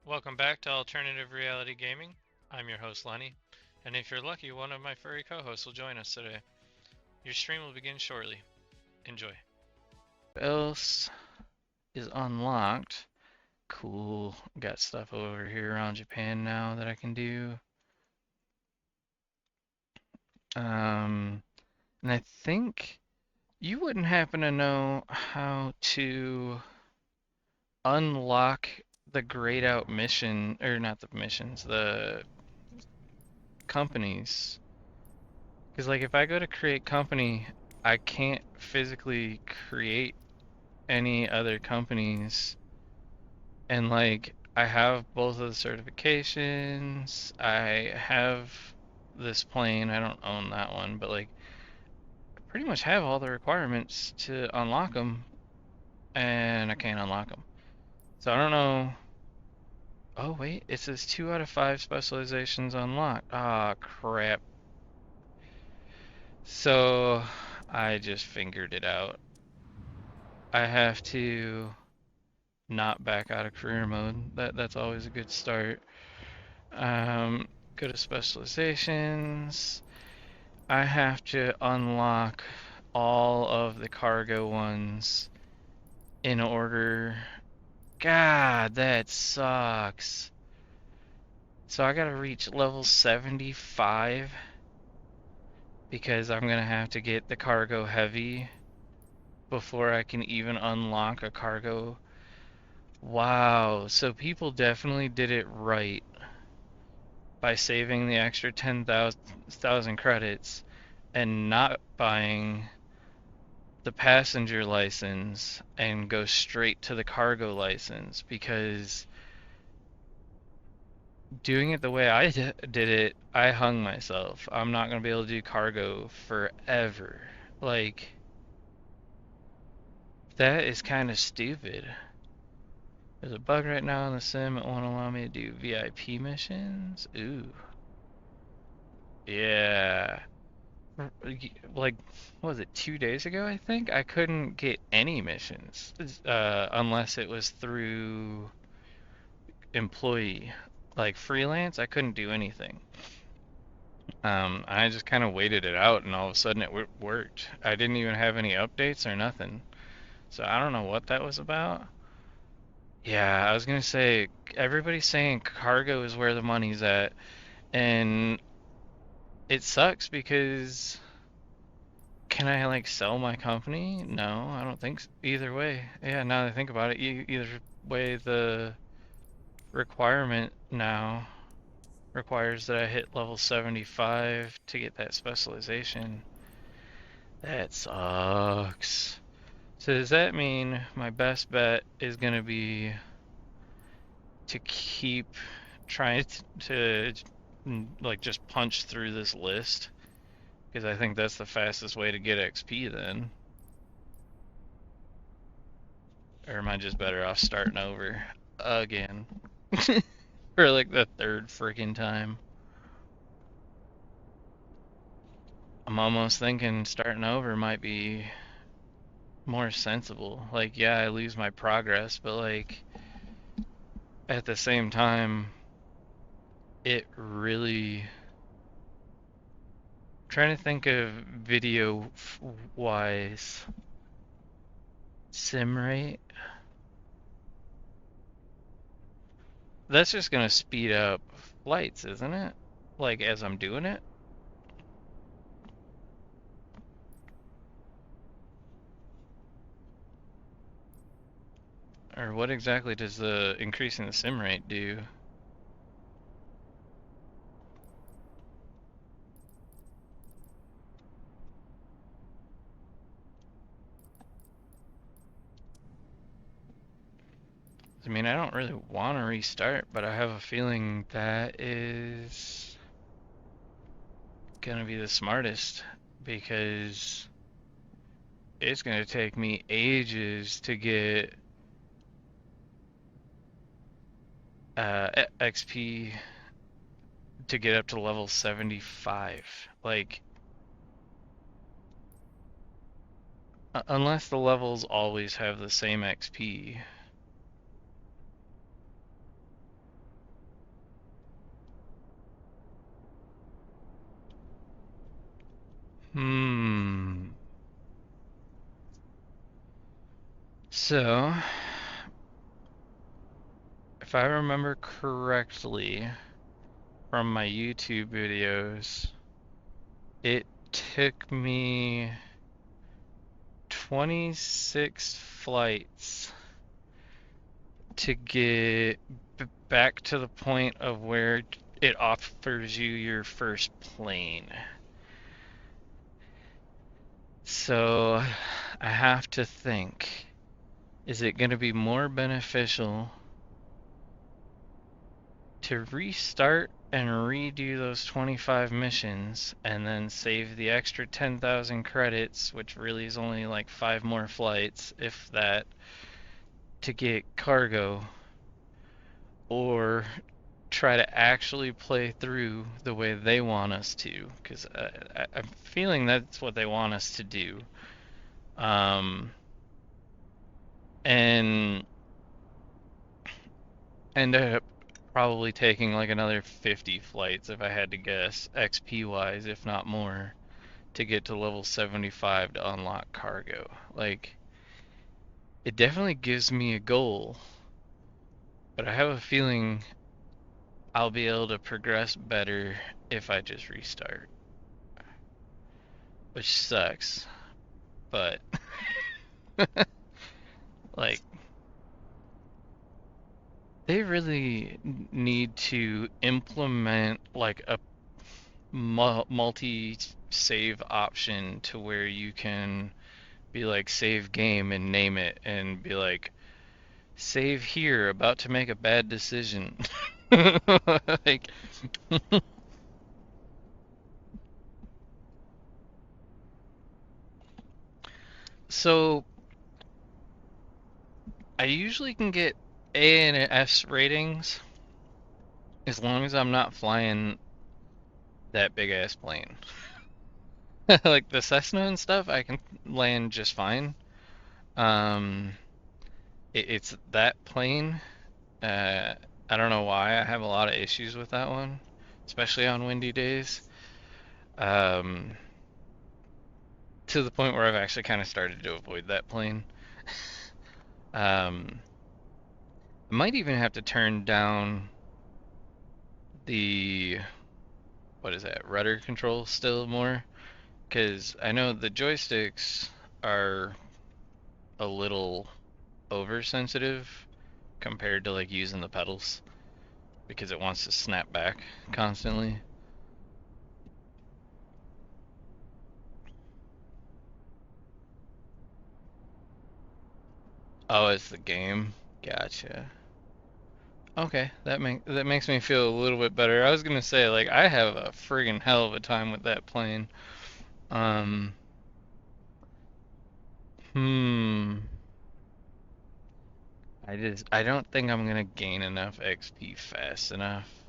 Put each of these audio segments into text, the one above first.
Welcome back to Alternative Reality Gaming. I'm your host Lenny, and if you're lucky, one of my furry co-hosts will join us today. Your stream will begin shortly. Enjoy. What else is unlocked? Cool. Got stuff over here around Japan now that I can do. And I think you wouldn't happen to know how to unlock the grayed out mission, or not the missions, the companies. Because, like, if I go to create company, I can't physically create any other companies. And, like, I have both of the certifications. I have this plane. I don't own that one, but, like, I pretty much have all the requirements to unlock them, and I can't unlock them. So I don't know. Oh, wait, it says 2 out of 5 specializations unlocked. Ah, crap. So I just figured it out. I have to not back out of career mode. That's always a good start. Go to specializations. I have to unlock all of the cargo ones in order. God, that sucks. So I gotta reach level 75 because I'm gonna have to get the cargo heavy before I can even unlock a cargo. Wow, so people definitely did it right by saving the extra 10,000 credits and not buying the passenger license and go straight to the cargo license, because doing it the way I did it, I hung myself. I'm not going to be able to do cargo forever. Like, that is kind of stupid. There's a bug right now in the sim. It won't allow me to do VIP missions. Ooh. Yeah. Like, what was it, 2 days ago, I think? I couldn't get any missions unless it was through employee. Like freelance, I couldn't do anything. I just kind of waited it out, and all of a sudden it worked. I didn't even have any updates or nothing. So I don't know what that was about. Yeah, I was gonna say, everybody's saying cargo is where the money's at, and it sucks because can I like sell my company? No, I don't think so. Either way. Yeah, now that I think about it, either way, the requirement now requires that I hit level 75 to get that specialization. That sucks. So does that mean my best bet is going to be to keep trying to like just punch through this list? Because I think that's the fastest way to get XP then. Or am I just better off starting over again? For like the third freaking time. I'm almost thinking starting over might be more sensible. Like, yeah, I lose my progress, but like at the same time, it really trying to think of video wise sim rate. That's just gonna speed up flights, isn't it? Like as I'm doing it? Or what exactly does the increasing the sim rate do? I mean, I don't really want to restart, but I have a feeling that is gonna be the smartest because it's gonna take me ages to get XP to get up to level 75. Like, unless the levels always have the same XP. So, if I remember correctly from my YouTube videos, it took me 26 flights to get back to the point of where it offers you your first plane. So I have to think, is it going to be more beneficial to restart and redo those 25 missions and then save the extra 10,000 credits, which really is only like 5 more flights, if that, to get cargo, or try to actually play through the way they want us to? Because I'm feeling that's what they want us to do. And end up probably taking like another 50 flights if I had to guess, XP wise, if not more, to get to level 75 to unlock cargo. Like, it definitely gives me a goal, but I have a feeling I'll be able to progress better if I just restart. Which sucks, but like, they really need to implement like a multi-save option to where you can be like save game and name it and be like save here, about to make a bad decision. Like, so I usually can get A and S ratings as long as I'm not flying that big ass plane. Like the Cessna and stuff, I can land just fine. Um, it's that plane. Uh, I don't know why I have a lot of issues with that one, especially on windy days. Um, to the point where I've actually kind of started to avoid that plane. I might even have to turn down the, what is that, rudder control still more, because I know the joysticks are a little oversensitive compared to like using the pedals because it wants to snap back constantly. Oh, it's the game. Gotcha. Okay, that makes me feel a little bit better. I was gonna say, like, I have a friggin' hell of a time with that plane. Um, hmm. I don't think I'm gonna gain enough XP fast enough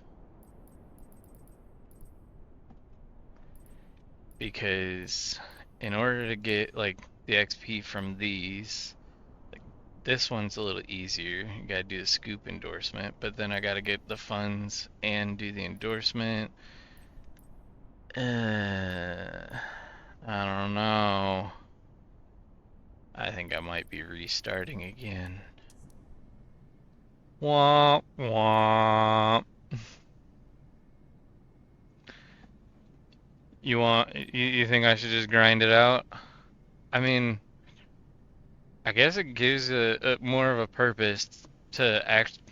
because in order to get like the XP from these, like this one's a little easier. You gotta do the scoop endorsement, but then I gotta get the funds and do the endorsement. I don't know. I think I might be restarting again. Womp womp. You think I should just grind it out? I mean, I guess it gives a more of a purpose to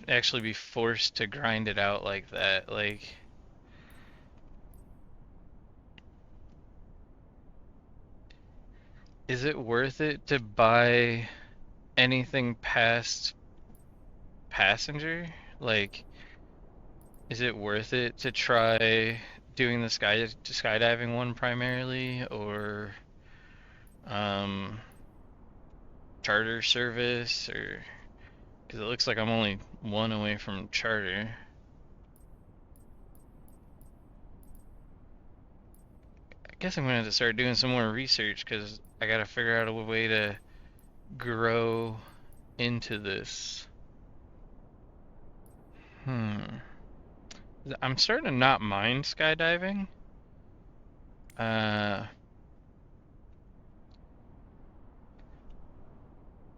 actually be forced to grind it out like that. Like, is it worth it to buy anything past passenger? Like, is it worth it to try doing the skydiving one primarily, or um charter service, or because it looks like I'm only one away from charter. I guess I'm gonna have to start doing some more research because I gotta figure out a way to grow into this. Hmm. I'm starting to not mind skydiving. Uh,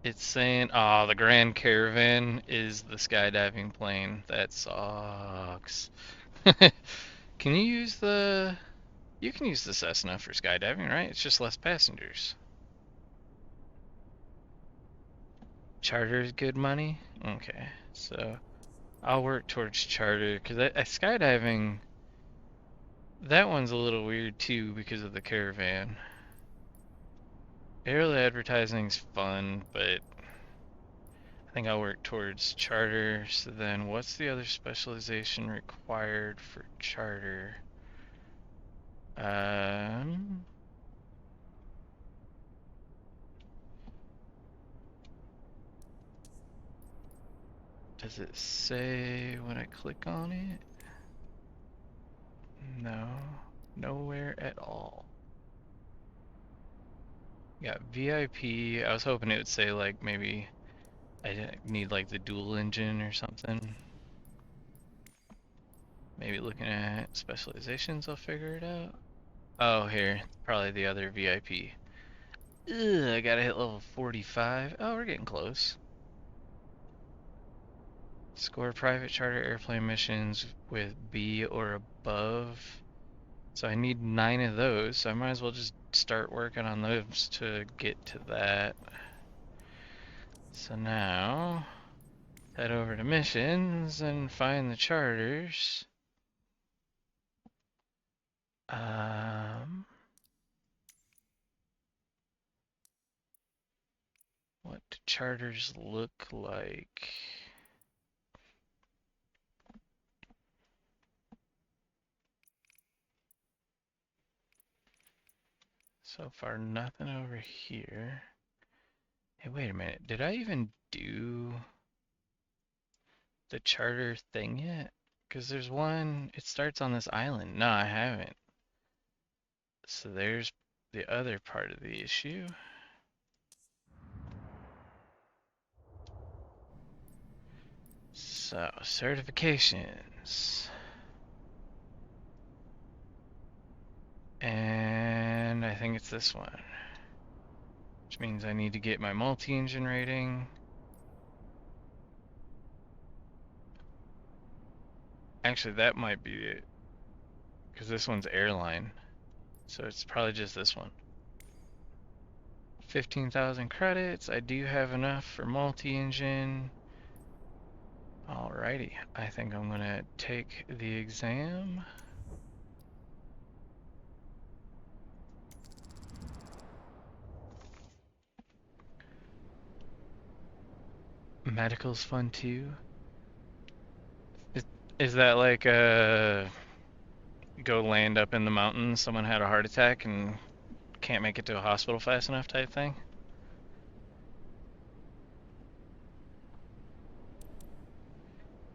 It's saying, oh, the Grand Caravan is the skydiving plane. That sucks. Can you use the... You can use the Cessna for skydiving, right? It's just less passengers. Charter is good money? Okay, so I'll work towards charter, because skydiving, that one's a little weird too because of the caravan. Aerial advertising's fun, but I think I'll work towards charter. So then what's the other specialization required for charter? Um, does it say when I click on it? No, nowhere at all. Yeah, VIP. I was hoping it would say like maybe I need like the dual engine or something. Maybe looking at specializations, I'll figure it out. Oh, here, probably the other VIP. Ugh, I gotta hit level 45. Oh, we're getting close. Score private charter airplane missions with B or above. So I need 9 of those, so I might as well just start working on those to get to that. So now, head over to missions and find the charters. What do charters look like? So far, nothing over here. Hey, wait a minute. Did I even do the charter thing yet? Because there's one, it starts on this island. No, I haven't. So there's the other part of the issue. So, certifications. And I think it's this one. Which means I need to get my multi-engine rating. Actually, that might be it. Because this one's airline. So it's probably just this one. 15,000 credits. I do have enough for multi-engine. Alrighty, I think I'm gonna take the exam. Medical's fun too. Is, is that like go land up in the mountains, someone had a heart attack and can't make it to a hospital fast enough type thing?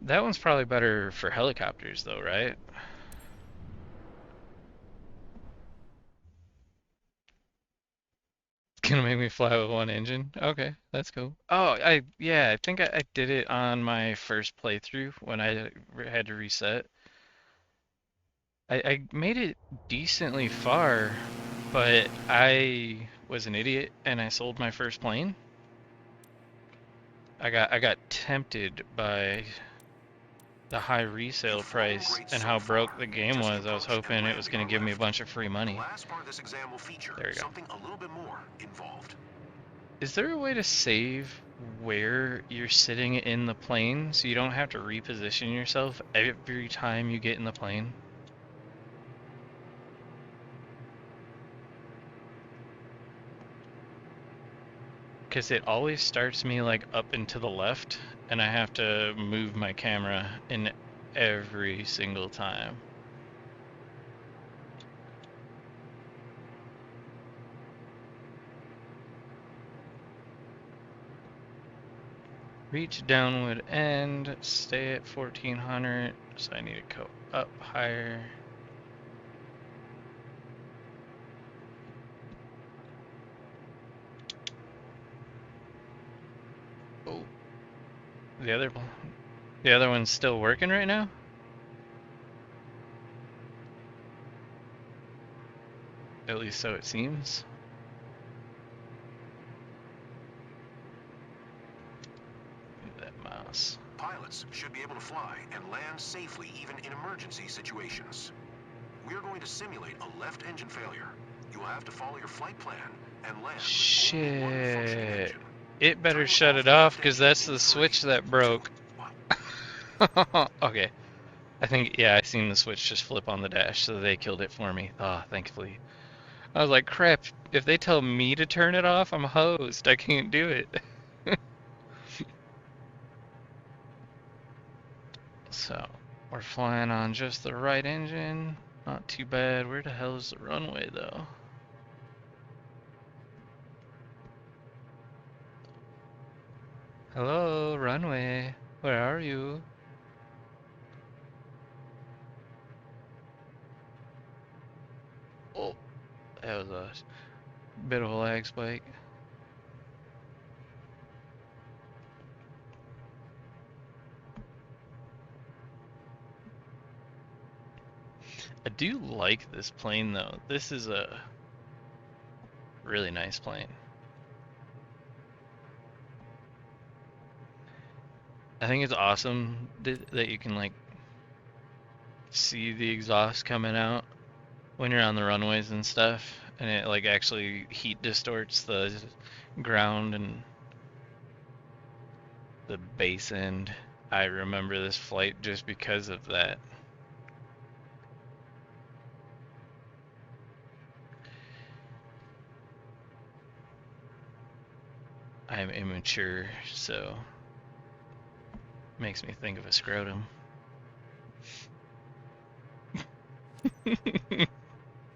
That one's probably better for helicopters though, right? Gonna make me fly with one engine? Okay, that's cool. Oh, yeah, I think I did it on my first playthrough when I had to reset. I made it decently far, but I was an idiot and I sold my first plane. I got tempted by the high resale price and how broke the game was. I was hoping it was going to give me a bunch of free money. There we go. Is there a way to save where you're sitting in the plane so you don't have to reposition yourself every time you get in the plane? Because it always starts me like up and to the left, and I have to move my camera in every single time. Reach downward end, stay at 1400, so I need to go up higher. Oh, the other one's still working right now? At least so it seems. pilots should be able to fly and land safely even in emergency situations. We're going to simulate a left engine failure. You will have to follow your flight plan and land with only one functioning Shit. engine. It better Turning shut off it the off, left because engine that's in the 3, switch that 2, broke. 1. Okay. I think, yeah, I seen the switch just flip on the dash, so they killed it for me. Ah, thankfully. I was like, crap, if they tell me to turn it off, I'm hosed. I can't do it. So, we're flying on just the right engine. Not too bad. Where the hell is the runway, though? Hello, runway. Where are you? Oh, that was a bit of a lag spike. I do like this plane, though. This is a really nice plane. I think it's awesome that you can, like, see the exhaust coming out when you're on the runways and stuff, and it, like, actually heat distorts the ground and the base end. I remember this flight just because of that. I'm immature, so makes me think of a scrotum.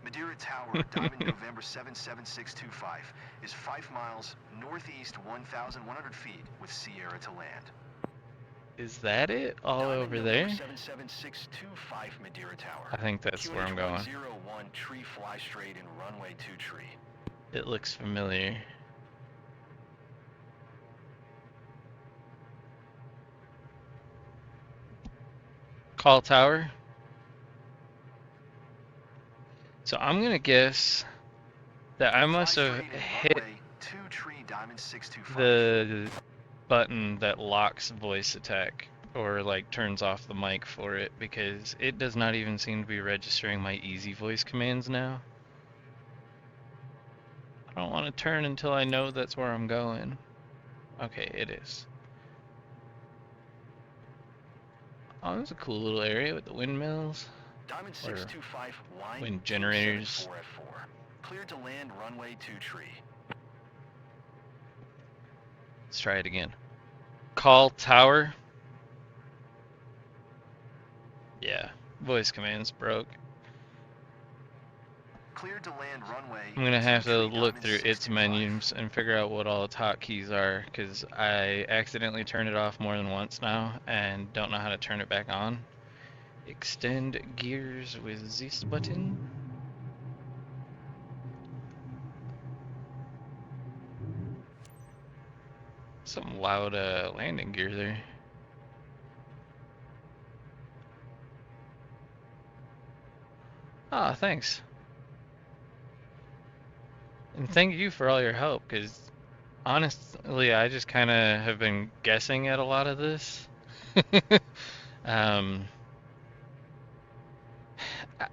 Madeira Tower, Diamond November 77625, is 5 miles northeast 1,100 feet with Sierra to land. Is that it? All Diamond over November there? 77625 Madeira Tower. I think that's where I'm going. QH101 tree fly straight and runway 2 tree. It looks familiar. Call tower. So I'm gonna guess that I must have hit the button that locks voice attack or like turns off the mic for it, because it does not even seem to be registering my easy voice commands now. I don't want to turn until I know that's where I'm going. Okay, it is. Oh, that's a cool little area with the windmills. Diamond 625 line Wind generators. 274 F4. Cleared to land runway 2 tree. Let's try it again. Call tower. Yeah, voice commands broke. Cleared to land runway. I'm gonna have to 2 tree, look Diamond through its 625. menus and figure out what all its hotkeys are, because I accidentally turned it off more than once now and don't know how to turn it back on. Extend gears with this button. Some loud landing gear there. Ah, thanks. And thank you for all your help, because honestly, I just kind of have been guessing at a lot of this. um,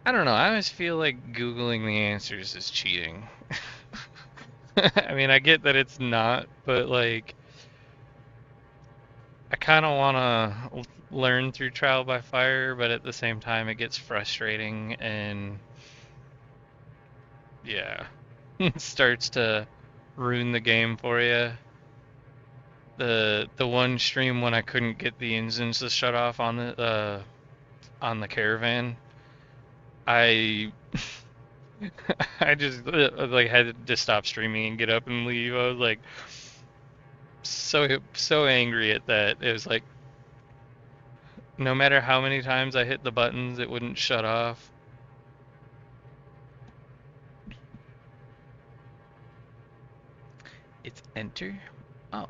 I don't know. I always feel like Googling the answers is cheating. I mean, I get that it's not, but like, I kind of want to learn through trial by fire, but at the same time, it gets frustrating and yeah, it starts to ruin the game for you. The one stream when I couldn't get the engines to shut off on the caravan, I I just like had to stop streaming and get up and leave. I was like so angry at that. It was like no matter how many times I hit the buttons, it wouldn't shut off. It's enter. Oh.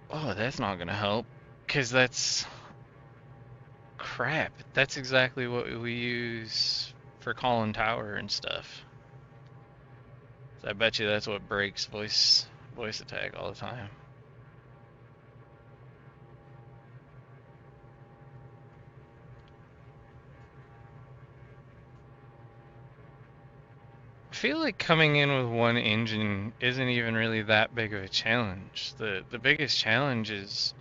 Oh, that's not gonna help, because that's crap. That's exactly what we use for calling tower and stuff. So I bet you that's what breaks voice voice attack all the time. I feel like coming in with one engine isn't even really that big of a challenge. The biggest challenge is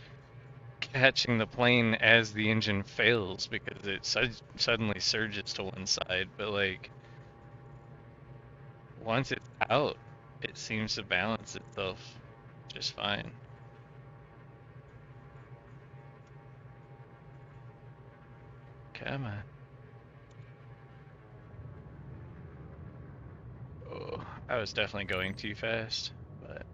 catching the plane as the engine fails because it suddenly surges to one side, but like once it's out, it seems to balance itself just fine. Come on. Oh, I was definitely going too fast, but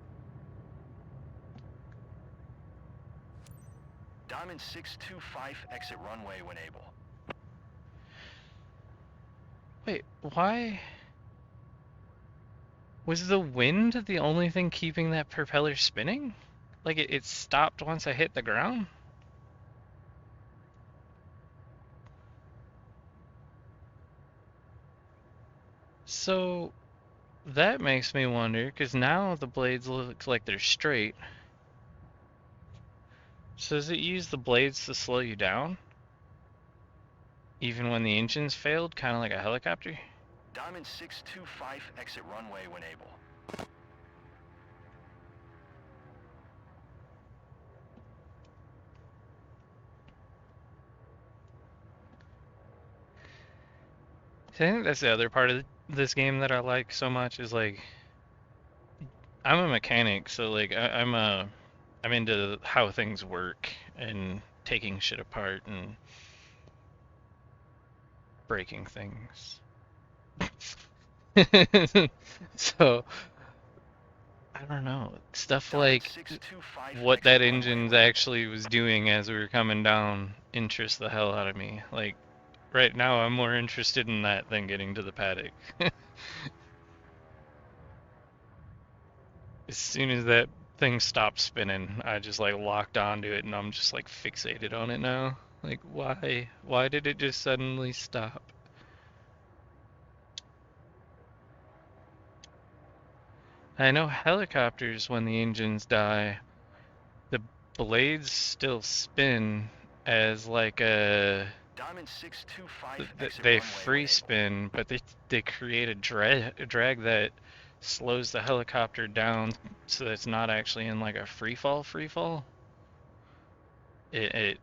Diamond 625 exit runway when able. wait, why was the wind the only thing keeping that propeller spinning? Like it stopped once I hit the ground? So that makes me wonder, because now the blades look like they're straight. So does it use the blades to slow you down? Even when the engine's failed, kind of like a helicopter? Diamond 625 exit runway when able. See, I think that's the other part of this game that I like so much is like I'm a mechanic, so like I'm into how things work and taking shit apart and breaking things. So I don't know, stuff Diamond like 625 what exit that runway engine's when able. actually was doing as we were coming down interests the hell out of me. Like right now I'm more interested in that than getting to the paddock. As soon as that thing stopped spinning, I just like locked onto it and I'm just like fixated on it now. Like why? Why did it just suddenly stop? I know helicopters, when the engines die, the blades still spin as like a Diamond 625 exit they runway when free able. spin, but they create a drag that slows the helicopter down so that it's not actually in like a free fall. It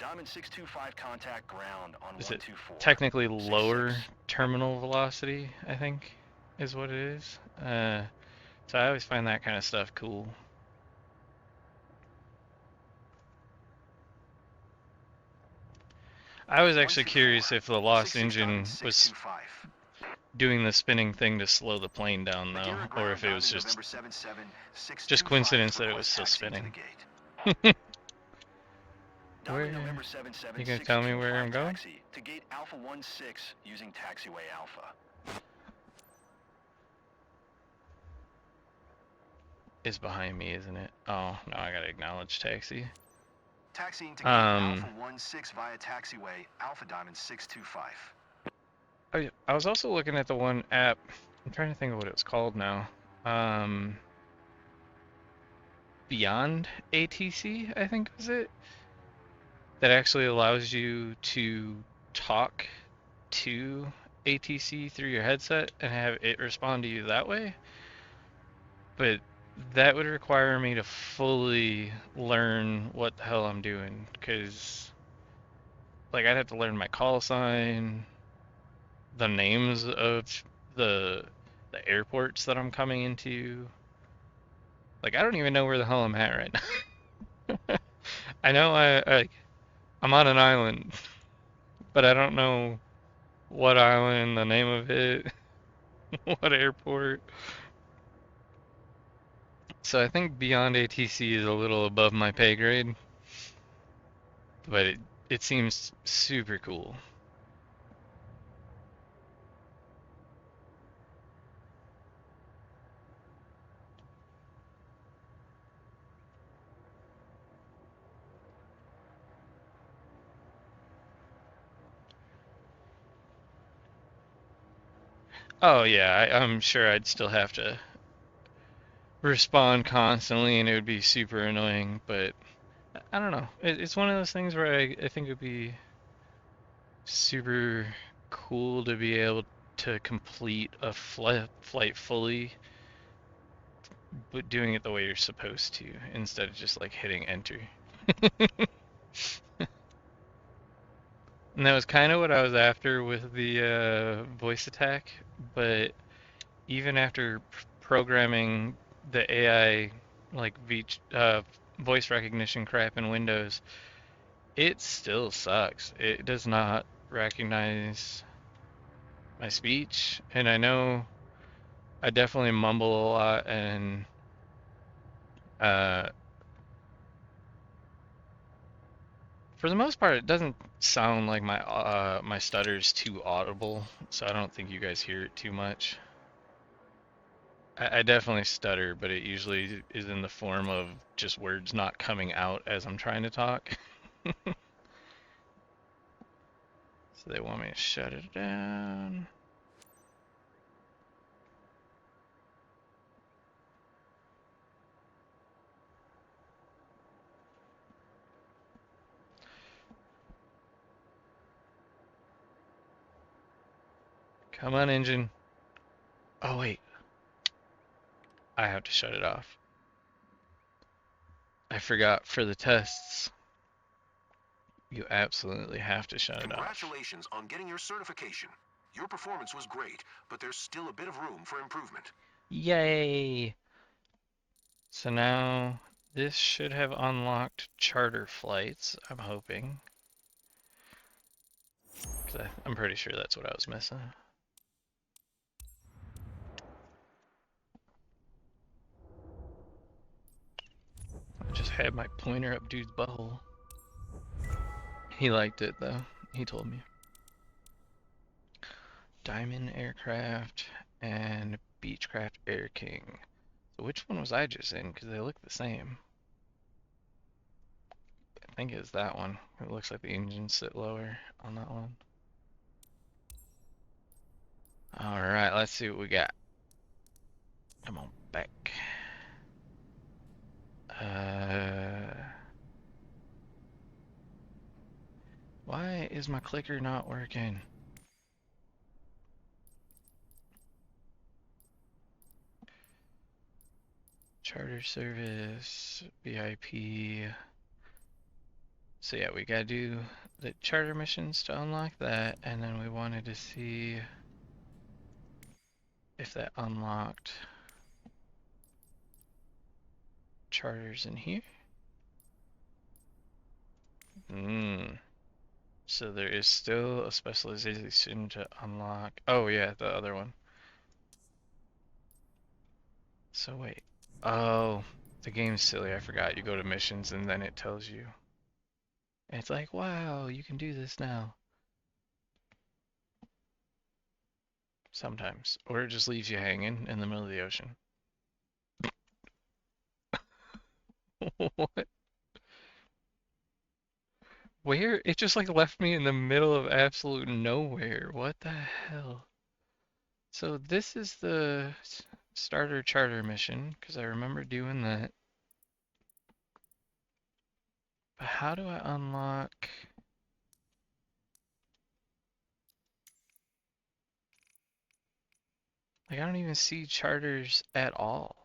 Diamond 625 contact ground on is it 124. technically lower 66. terminal velocity, I think, is what it is. So I always find that kind of stuff cool. I was actually 124. curious if the lost 66 Diamond engine was 625. doing the spinning thing to slow the plane down though, Madeira or ground if it was Diamond just November 77 just 625 coincidence that it was request still taxiing to the spinning. gate. Where Diamond November 77 you gonna tell me where 625 I'm going? taxi to gate Alpha 16 using taxiway Alpha. It's behind me, isn't it? Oh, no, I gotta acknowledge taxi. Taxiing to gate Alpha 16 via taxiway Alpha Diamond 625. I was also looking at the one app. I'm trying to think of what it was called now. Beyond ATC, I think was it, that actually allows you to talk to ATC through your headset and have it respond to you that way. But that would require me to fully learn what the hell I'm doing, because like I'd have to learn my call sign, the names of the the airports that I'm coming into. Like I don't even know where the hell I'm at right now. I know I'm on an island, but I don't know what island, the name of it, what airport. So I think Beyond ATC is a little above my pay grade, but it seems super cool. Oh yeah, I'm sure I'd still have to respond constantly and it would be super annoying, but I don't know. It's one of those things where I think it would be super cool to be able to complete a flight fully, but doing it the way you're supposed to instead of just like hitting enter. And that was kind of what I was after with the voice attack, but even after programming the AI like voice recognition crap in Windows, it still sucks. It does not recognize my speech, and I know I definitely mumble a lot, and uh, for the most part, it doesn't sound like my stutter's too audible, so I don't think you guys hear it too much. I definitely stutter, but it usually is in the form of just words not coming out as I'm trying to talk. So they want me to shut it down. Come on, engine. Oh, wait. I have to shut it off. I forgot for the tests. You absolutely have to shut it off. Congratulations on getting your certification. Your performance was great, but there's still a bit of room for improvement. Yay! So now this should have unlocked charter flights, I'm hoping. Because I'm pretty sure that's what I was missing. I just had my pointer up dude's butthole. He liked it though, he told me. Diamond Aircraft and Beechcraft Air King. So which one was I just in? Because they look the same. I think it's that one. It looks like the engines sit lower on that one. Alright, let's see what we got. Come on, back. Why is my clicker not working? Charter service, VIP. So yeah, we gotta do the charter missions to unlock that, and then we wanted to see if that unlocked charters in here. So there is still a specialization to unlock. Oh yeah, the other one. So wait. Oh, the game's silly. I forgot. You go to missions and then it tells you. And it's like, wow, you can do this now. Sometimes. Or it just leaves you hanging in the middle of the ocean. What? Where? It just like left me in the middle of absolute nowhere. What the hell? So this is the starter charter mission, because I remember doing that. But how do I unlock? Like, I don't even see charters at all.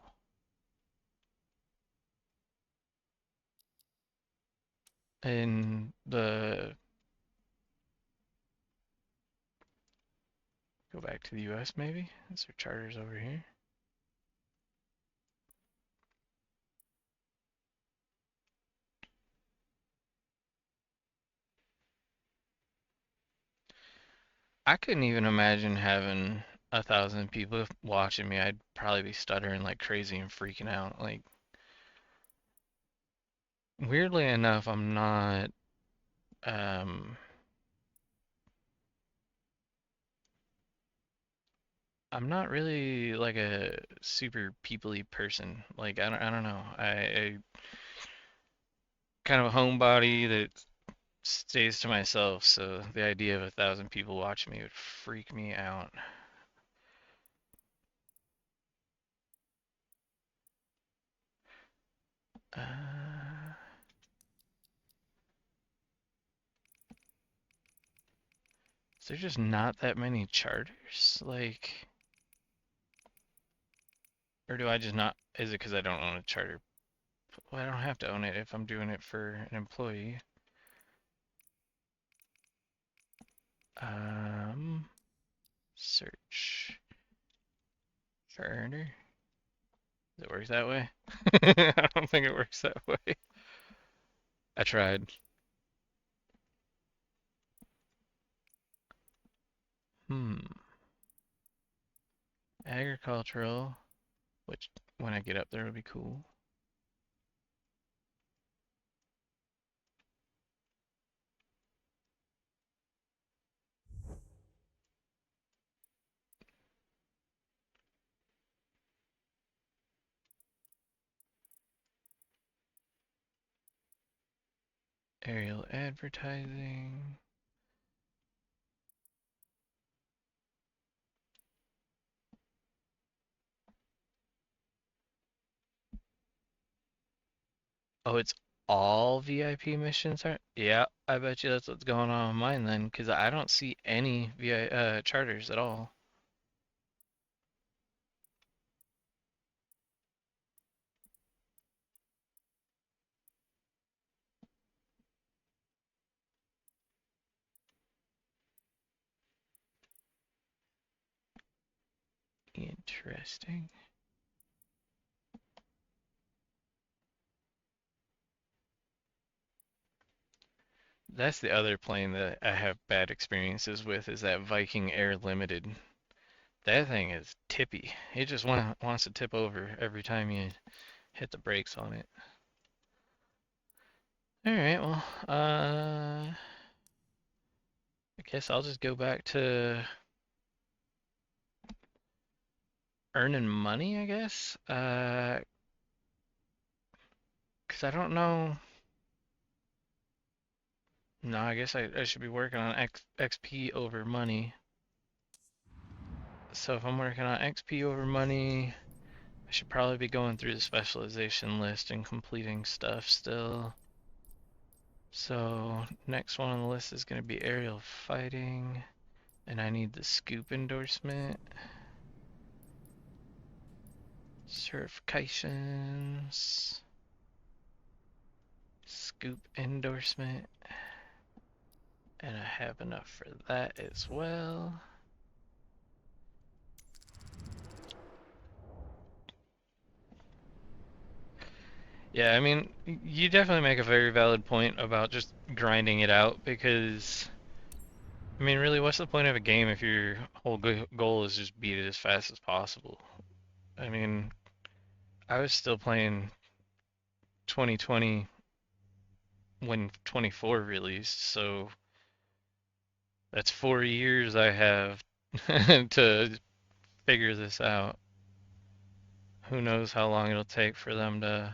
In the... Go back to the US maybe? Is there charters over here? I couldn't even imagine having 1,000 people watching me. I'd probably be stuttering like crazy and freaking out. Like, weirdly enough, I'm not, um, I'm not really like a super peoply person. Like, I don't know. I kind of a homebody that stays to myself, so the idea of 1,000 people watching me would freak me out. Is there just not that many charters? Like, or do I just not, is it because I don't own a charter? Well, I don't have to own it if I'm doing it for an employee. Search charter. Does it work that way? I don't think it works that way. I tried. Agricultural, which when I get up there will be cool. Aerial advertising. Oh, it's all VIP missions are? Yeah, I bet you that's what's going on with mine then, because I don't see any charters at all. Interesting. That's the other plane that I have bad experiences with is that Viking Air Limited. That thing is tippy. It just wants to tip over every time you hit the brakes on it. All right, well, I guess I'll just go back to earning money, I guess. 'Cause I don't know. No, I guess I should be working on XP over money. So if I'm working on XP over money, I should probably be going through the specialization list and completing stuff still. So next one on the list is going to be aerial fighting, and I need the scoop endorsement. Certifications. Scoop endorsement. And I have enough for that as well. Yeah, I mean, you definitely make a very valid point about just grinding it out because, I mean, really, what's the point of a game if your whole goal is just beat it as fast as possible? I mean, I was still playing 2020 when 24 released, so that's 4 years I have to figure this out. Who knows how long it'll take for them to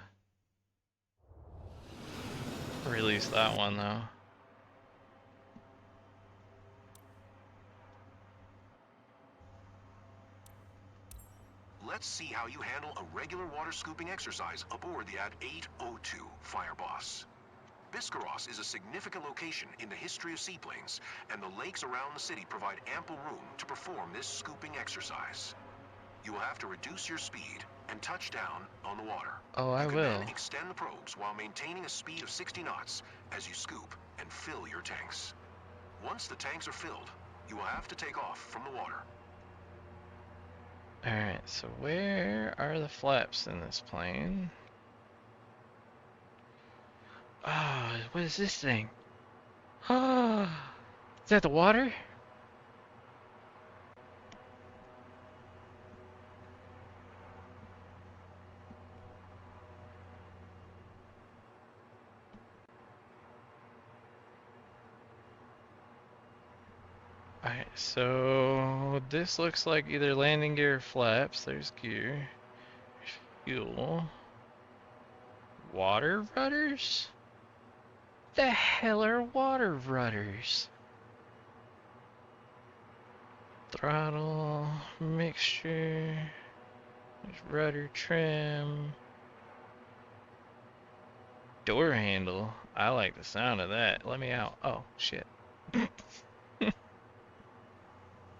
release that one, though. Let's see how you handle a regular water scooping exercise aboard the At 802 Fireboss. Biscarrosse is a significant location in the history of seaplanes, and the lakes around the city provide ample room to perform this scooping exercise. You will have to reduce your speed and touch down on the water. Oh, I You can will. then extend the probes while maintaining a speed of 60 knots as you scoop and fill your tanks. Once the tanks are filled, you will have to take off from the water. Alright, so where are the flaps in this plane? Ah, oh, what is this thing? Ah, is that the water? Alright, so this looks like either landing gear or flaps. There's gear. Fuel. Water rudders? The hell are water rudders? Throttle, mixture, there's rudder trim. door handle. I like the sound of that. Let me out. Oh, shit.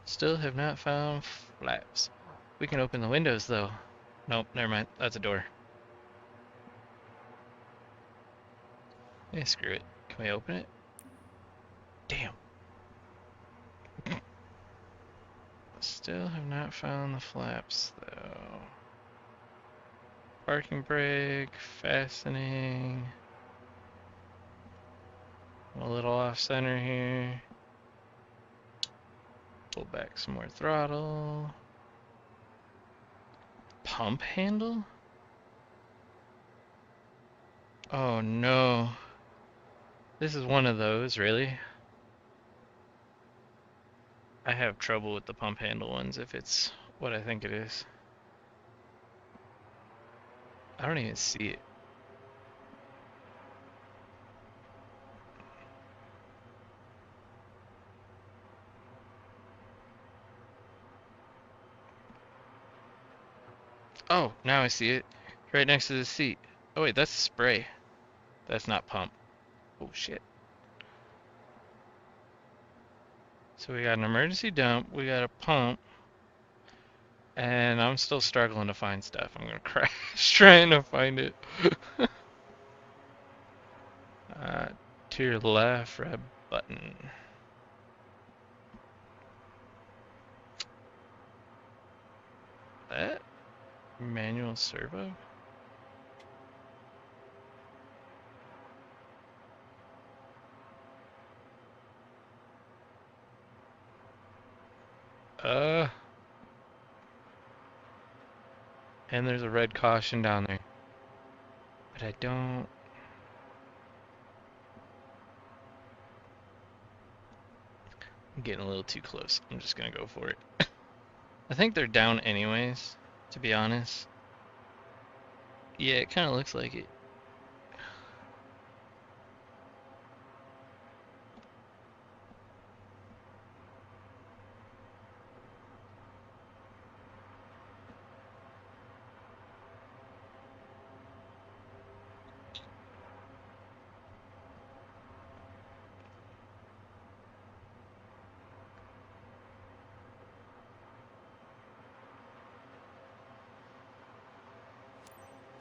Still have not found flaps. We can open the windows, though. Nope, never mind. That's a door. Yeah, screw it. Can we open it? Damn. Still have not found the flaps, though. Parking brake, fastening. A little off center here. Pull back some more throttle. Pump handle? Oh no. This is one of those, really? I have trouble with the pump handle ones if it's what I think it is. I don't even see it. Oh, now I see it. Right next to the seat. Oh wait, that's spray. That's not pump. Oh shit. So we got an emergency dump, we got a pump, and I'm still struggling to find stuff. I'm gonna crash trying to find it. To your left, red button. That? Manual servo? And there's a red caution down there. But I don't... I'm getting a little too close. I'm just gonna go for it. I think they're down anyways, to be honest. Yeah, it kind of looks like it.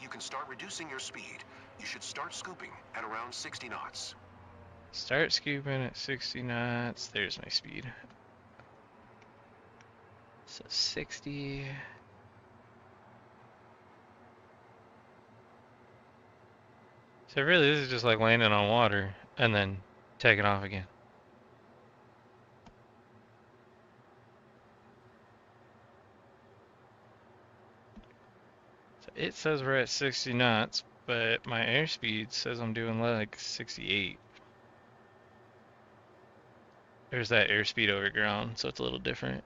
You can start reducing your speed. You should start scooping at around 60 knots. Start scooping at 60 knots. There's my speed. So 60. So really, this is just like landing on water and then taking off again. So it says we're at 60 knots, but my airspeed says I'm doing like 68. There's that airspeed over ground, so it's a little different.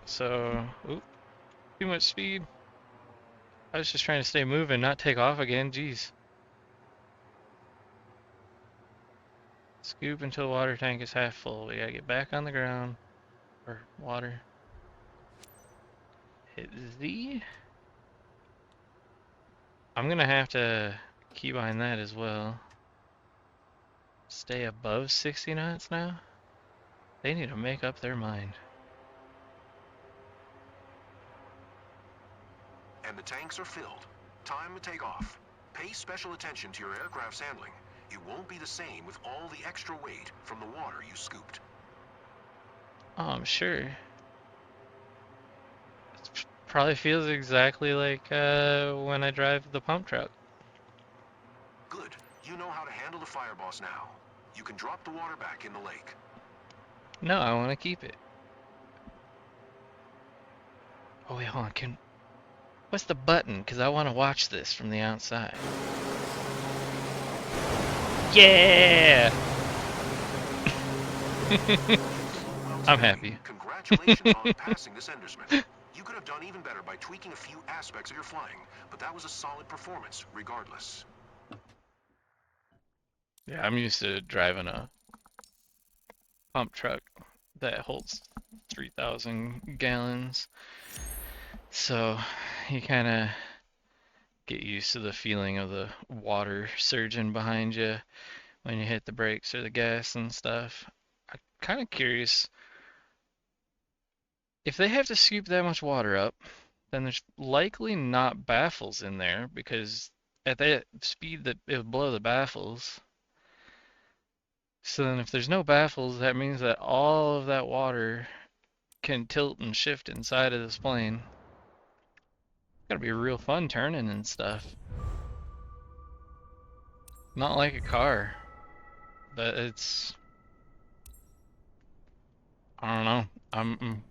So, oop, too much speed. I was just trying to stay moving, not take off again. Jeez. Scoop until water tank is half full. We gotta get back on the ground. Or water. Hit Z. I'm gonna have to key behind that as well. Stay above 60 knots now? They need to make up their mind. And the tanks are filled. Time to take off. Pay special attention to your aircraft's handling. It won't be the same with all the extra weight from the water you scooped. Oh, I'm sure. It probably feels exactly like when I drive the pump truck. Good. You know how to handle the fire boss now. You can drop the water back in the lake. No, I want to keep it. Oh wait, hold on. What's the button? Because I want to watch this from the outside. Yeah! I'm happy. Congratulations on passing this Endersmith. You could have done even better by tweaking a few aspects of your flying, but that was a solid performance regardless. Yeah, I'm used to driving a pump truck that holds 3,000 gallons. So you kind of get used to the feeling of the water surging behind you when you hit the brakes or the gas and stuff. I'm kind of curious if they have to scoop that much water up, then there's likely not baffles in there because at that speed that it would blow the baffles. So then if there's no baffles, that means that all of that water can tilt and shift inside of this plane. It's gotta be real fun turning and stuff. Not like a car, but it's, I don't know. I'm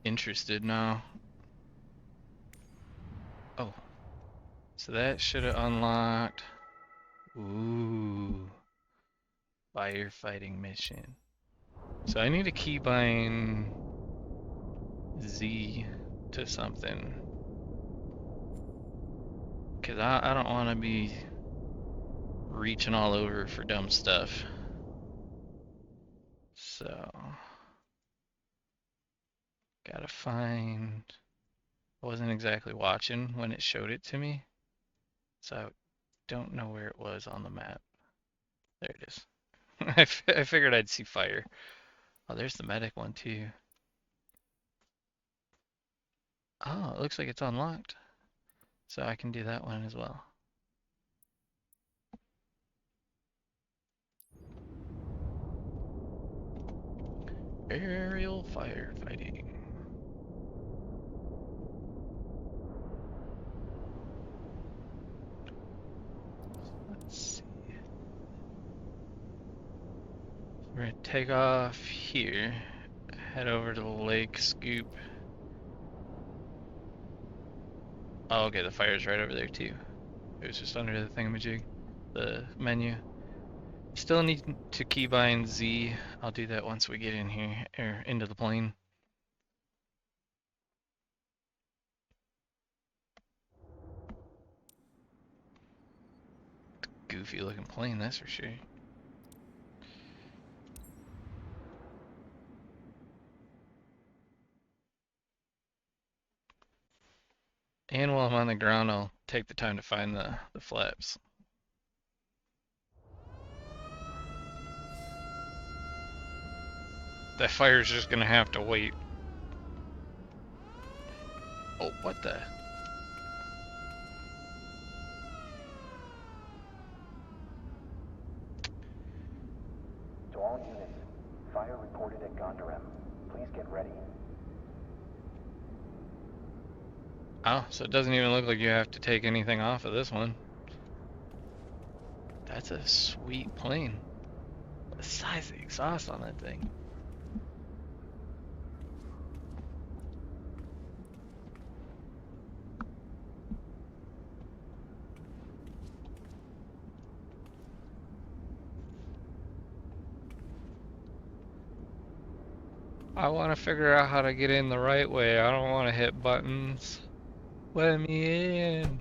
interested now. Oh, so that should have unlocked. Ooh, firefighting mission. So I need to keybind Z to something. Because I don't want to be reaching all over for dumb stuff. So, gotta find. I wasn't exactly watching when it showed it to me, so I don't know where it was on the map. There it is. I figured I'd see fire. Oh, there's the medic one too. Oh, it looks like it's unlocked, so I can do that one as well. Aerial firefighting. Let's see. We're gonna take off here, head over to the lake scoop. Oh, okay, the fire's right over there too. It was just under the thingamajig, the menu. Still need to keybind Z. I'll do that once we get in here, or into the plane. Goofy looking plane, that's for sure. And while I'm on the ground, I'll take the time to find the flaps. That fire's just gonna have to wait. Oh, what the? To all units, fire reported at Gondorem. Please get ready. Oh, so it doesn't even look like you have to take anything off of this one. That's a sweet plane. The size of the exhaust on that thing. I want to figure out how to get in the right way. I don't want to hit buttons. Let me in.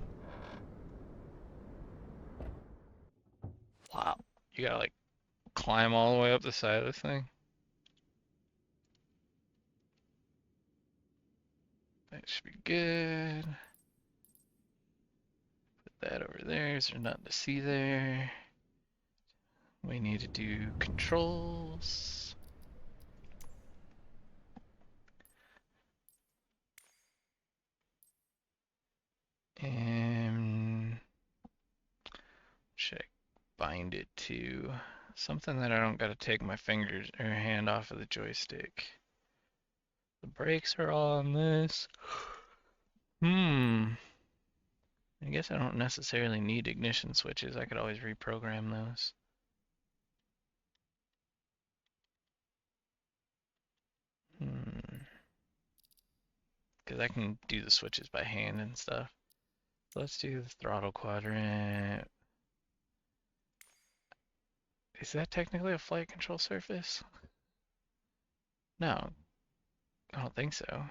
Wow. You gotta like climb all the way up the side of this thing. That should be good. Put that over there. Is there nothing to see there? We need to do controls. And check bind it to something that I don't gotta take my fingers or hand off of the joystick. The brakes are all on this. I guess I don't necessarily need ignition switches. I could always reprogram those. Because I can do the switches by hand and stuff. So let's do the throttle quadrant. Is that technically a flight control surface? No, I don't think so.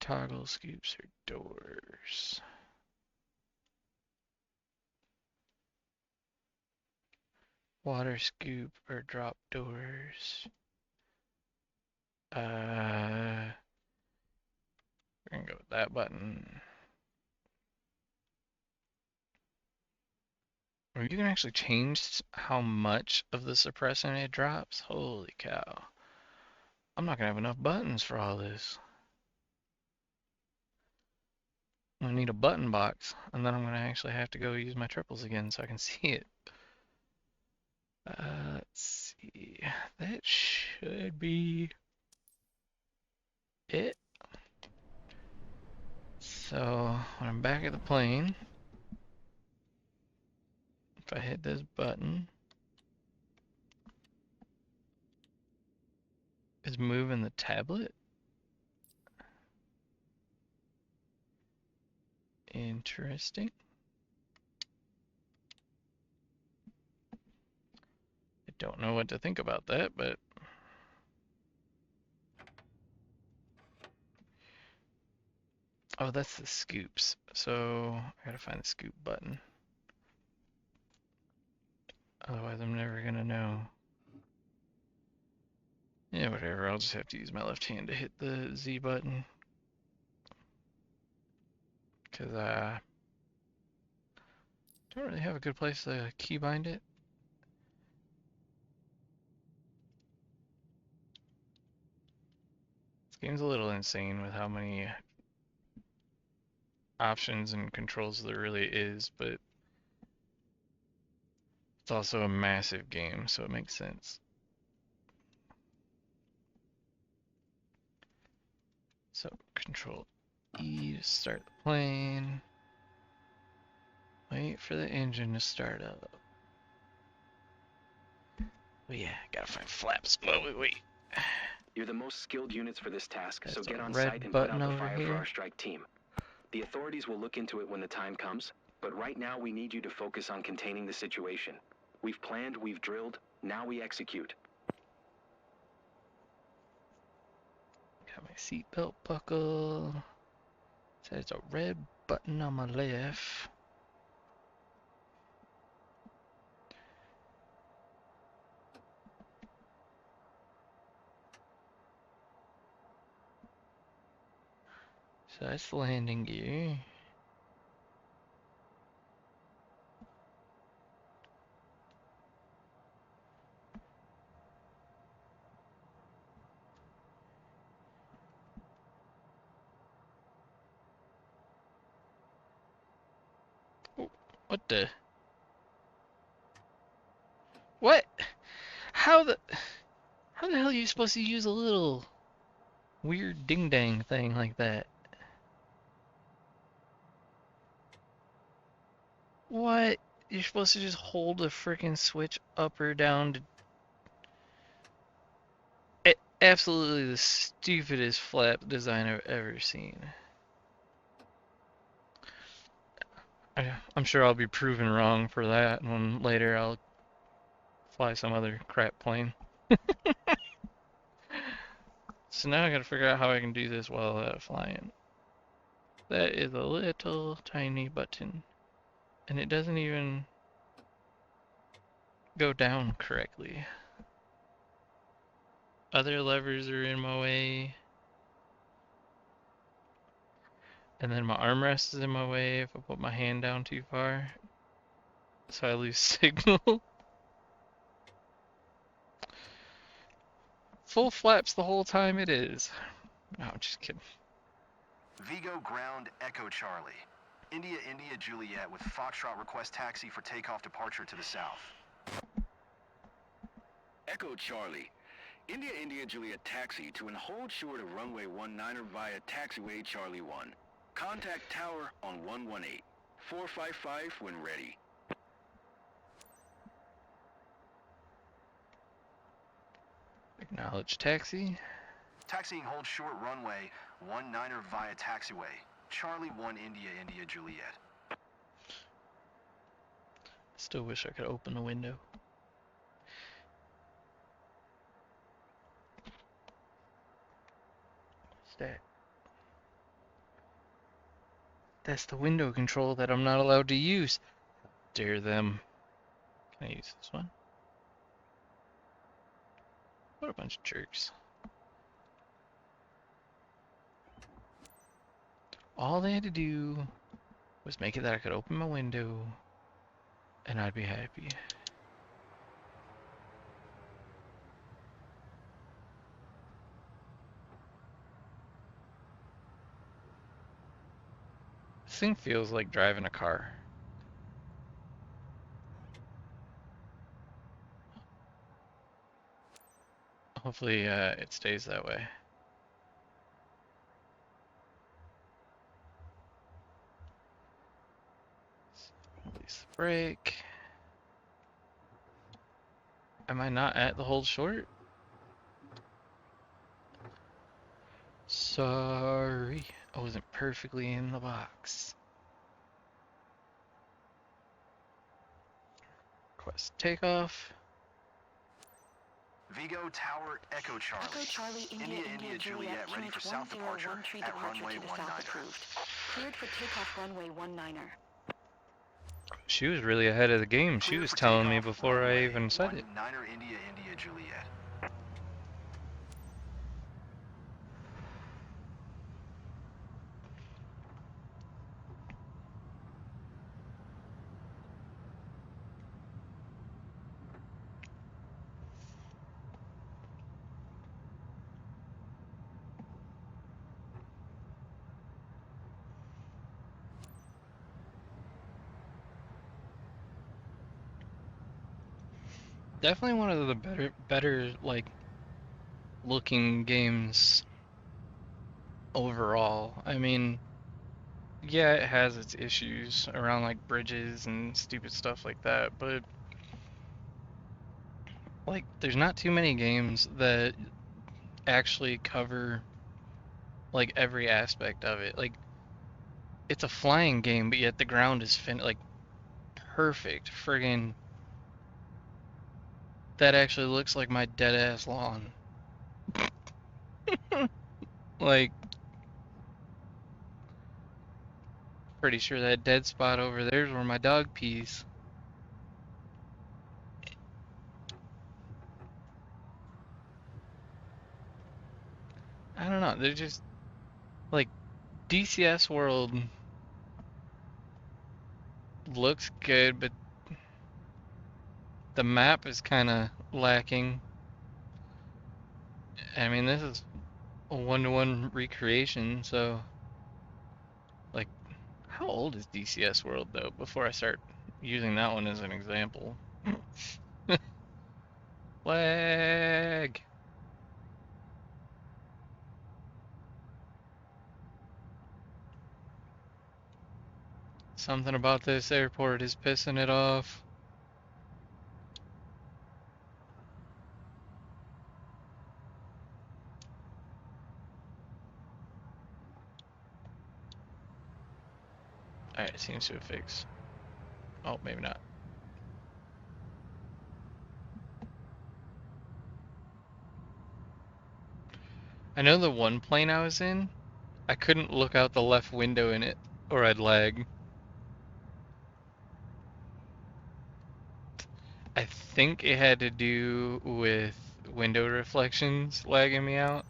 toggle scoops or doors? Water scoop or drop doors? We're gonna go with that button. Or you can actually change how much of the suppressant it drops. Holy cow. I'm not gonna have enough buttons for all this. I'm gonna need a button box, and then I'm gonna actually have to go use my triples again so I can see it. Let's see. That should be it. So when I'm back at the plane, if I hit this button, it's moving the tablet. Interesting. I don't know what to think about that, but oh, that's the scoops. So I gotta find the scoop button. Otherwise, I'm never gonna know. Yeah, whatever. I'll just have to use my left hand to hit the Z button. Because I don't really have a good place to keybind it. This game's a little insane with how many options and controls there really is, but it's also a massive game, so it makes sense. So, Control E to start the plane. Wait for the engine to start up. Oh yeah, gotta find flaps. Wait. You're the most skilled units for this task, so That's get a on red site and put out button the over fire for here. our strike team. The authorities will look into it when the time comes, but right now we need you to focus on containing the situation. We've planned, we've drilled, now we execute. Got my seatbelt buckle. There's a red button on my left. So that's the landing gear. Oh, what the? What? How the hell are you supposed to use a little weird ding dang thing like that? What? You're supposed to just hold the freaking switch up or down to... Absolutely the stupidest flap design I've ever seen. I'm sure I'll be proven wrong for that when later I'll fly some other crap plane. So now I gotta figure out how I can do this while flying. That is a little tiny button. And it doesn't even go down correctly. Other levers are in my way. And then my armrest is in my way if I put my hand down too far. So I lose signal. Full flaps the whole time it is. No, I'm just kidding. Vigo ground Echo Charlie. India Juliet with Foxtrot request taxi for takeoff departure to the south. Echo Charlie. India Juliet taxi to and hold short of runway 19er via taxiway Charlie 1. Contact tower on 118. 455 when ready. Acknowledge taxi. Taxiing hold short runway 19er via taxiway. Charlie 1 India Juliet. Still wish I could open the window. What's that? That's the window control that I'm not allowed to use. Dare them. Can I use this one? What a bunch of jerks. All they had to do was make it that I could open my window and I'd be happy. This thing feels like driving a car. Hopefully it stays that way. Release the brake. Am I not at the hold short? Sorry, I wasn't perfectly in the box. Request takeoff. Vigo Tower, Echo Charlie. Echo Charlie, India, Juliet, ready for south departure at runway 19. Approved. Cleared for takeoff runway 19er. She was really ahead of the game. She was telling me before I even said it. 19er, India, Juliet. Definitely one of the better like looking games overall. I mean, yeah, it has its issues around like bridges and stupid stuff like that, but like there's not too many games that actually cover like every aspect of it. Like it's a flying game, but yet the ground is like perfect. Friggin' that actually looks like my dead ass lawn. Like pretty sure that dead spot over there is where my dog pees. I don't know, they're just like DCS World looks good, but the map is kind of lacking. I mean, this is a one-to-one recreation, so like how old is DCS World though before I start using that one as an example? Lag. Something about this airport is pissing it off. Alright, it seems to have fixed. Oh, maybe not. I know the one plane I was in, I couldn't look out the left window in it, or I'd lag. I think it had to do with window reflections lagging me out.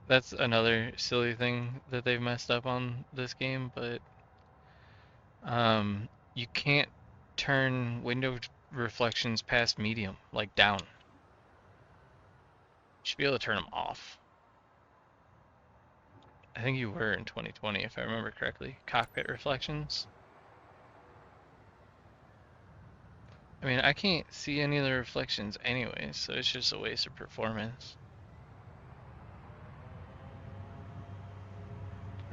That's another silly thing that they've messed up on this game, but you can't turn window reflections past medium, like down. You should be able to turn them off. I think you were in 2020, if I remember correctly. Cockpit reflections. I mean, I can't see any of the reflections anyway, so it's just a waste of performance.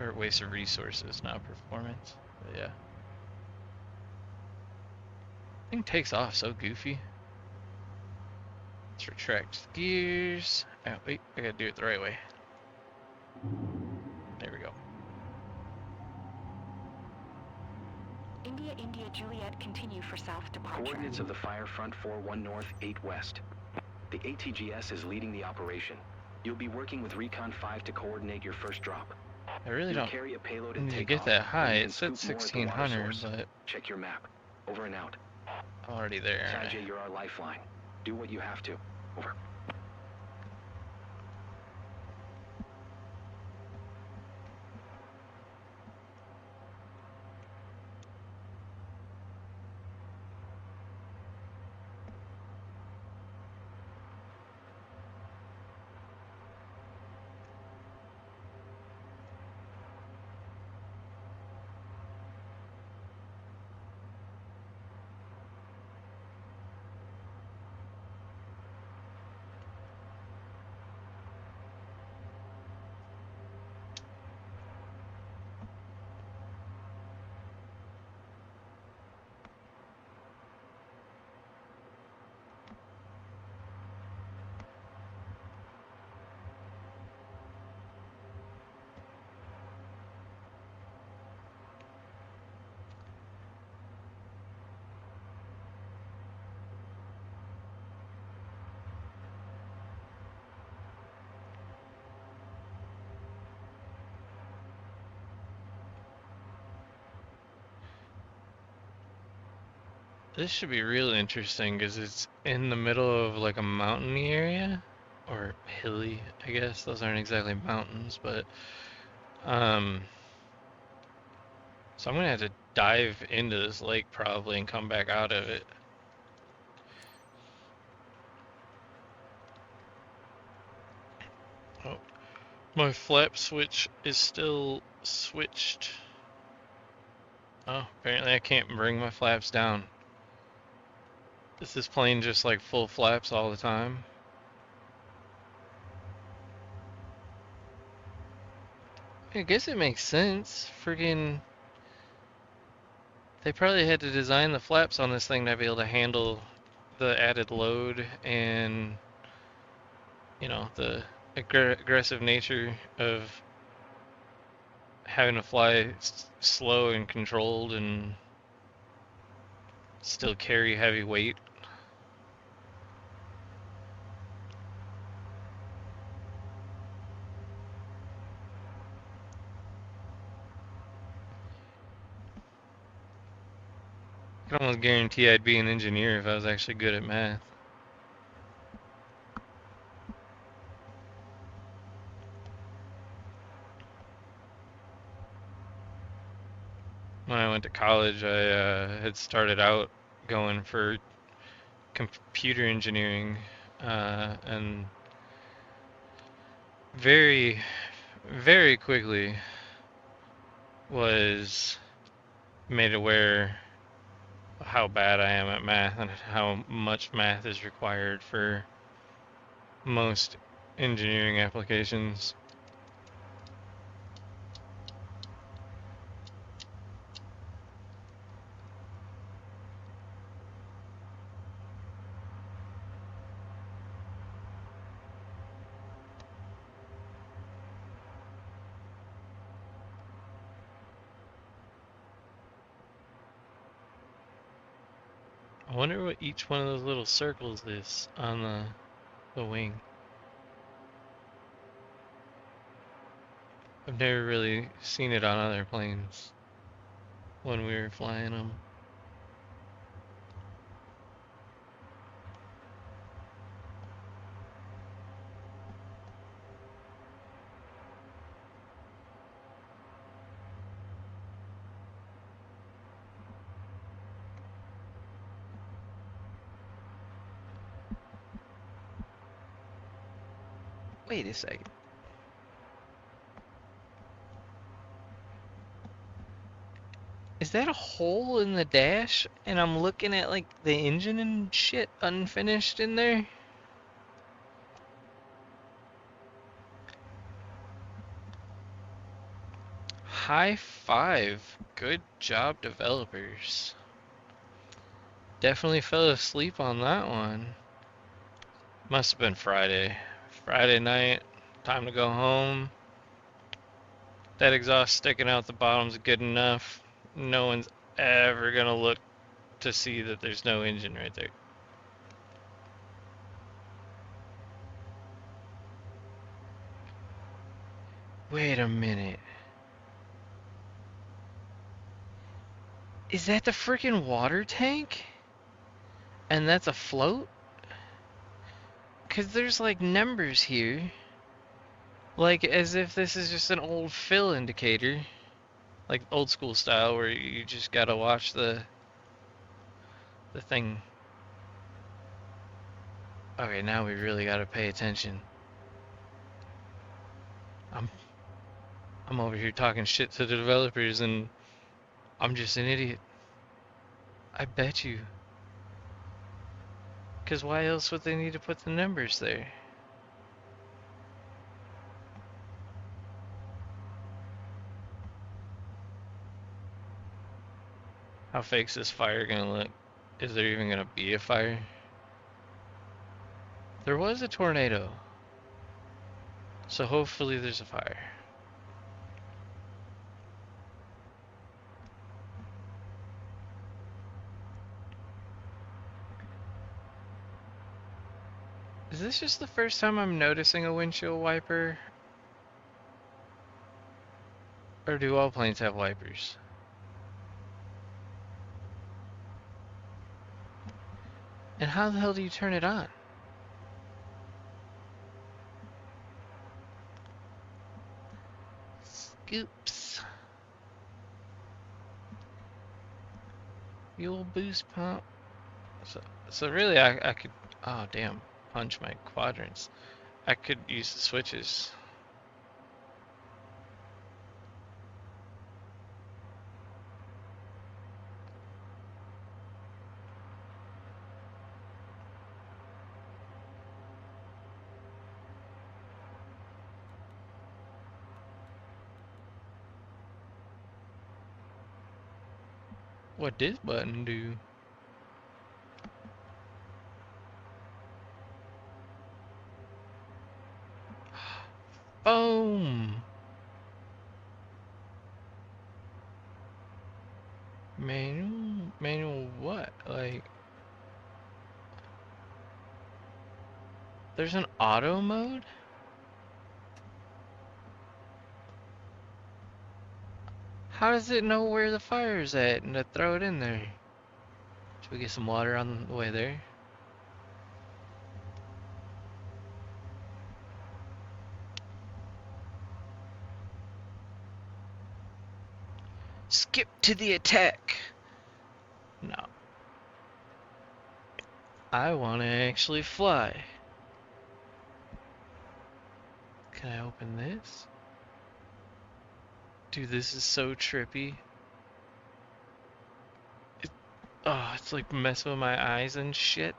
Or waste of resources, not performance. But yeah. Thing takes off so goofy. Let's retract gears. Oh, wait, I gotta do it the right way. There we go. India, Juliet, continue for south departure. Coordinates of the fire front 41 north, 8 west. The ATGS is leading the operation. You'll be working with Recon 5 to coordinate your first drop. I really You'll don't carry a payload at need to takeoff, get that or high. you It can said scoop more at the water 1600, source. but Check your map. Over and out. I'm already there, aren't I? Sanjay, you're our lifeline. Do what you have to. Over. This should be real interesting because it's in the middle of like a mountainy area, or hilly, I guess. Those aren't exactly mountains, but so I'm gonna have to dive into this lake probably and come back out of it. Oh, my flap switch is still switched. Oh, apparently I can't bring my flaps down. Is this plane just like full flaps all the time? I guess it makes sense. Friggin', they probably had to design the flaps on this thing to be able to handle the added load and, you know, the aggressive nature of having to fly slow and controlled and still carry heavy weight. I can almost guarantee I'd be an engineer if I was actually good at math. When I went to college, I had started out going for computer engineering, and very, very quickly was made aware how bad I am at math and how much math is required for most engineering applications. I wonder what each one of those little circles is on the wing. I've never really seen it on other planes when we were flying them. Wait a second. Is that a hole in the dash? And I'm looking at like the engine and shit unfinished in there? High five. Good job, developers. Definitely fell asleep on that one. Must have been Friday. Friday night, time to go home. That exhaust sticking out the bottom's good enough. No one's ever gonna look to see that there's no engine right there. Wait a minute. Is that the freaking water tank? And that's a float? Cause there's like numbers here. Like as if this is just an old fill indicator. Like old school style where you just gotta watch the thing. Okay, now we really gotta pay attention. I'm over here talking shit to the developers and I'm just an idiot. I bet you. Cause why else would they need to put the numbers there? How fake's this fire gonna look? Is there even gonna be a fire? There was a tornado. So hopefully there's a fire. Is this just the first time I'm noticing a windshield wiper? Or do all planes have wipers? And how the hell do you turn it on? Scoops. Fuel boost pump. So really I could, oh damn, punch my quadrants. I could use the switches. What this button do? Boom! Manual what? Like, there's an auto mode? How does it know where the fire's at and to throw it in there? Should we get some water on the way there? Skip to the attack! No. I want to actually fly. Can I open this? Dude, this is so trippy. Oh, it's like messing with my eyes and shit.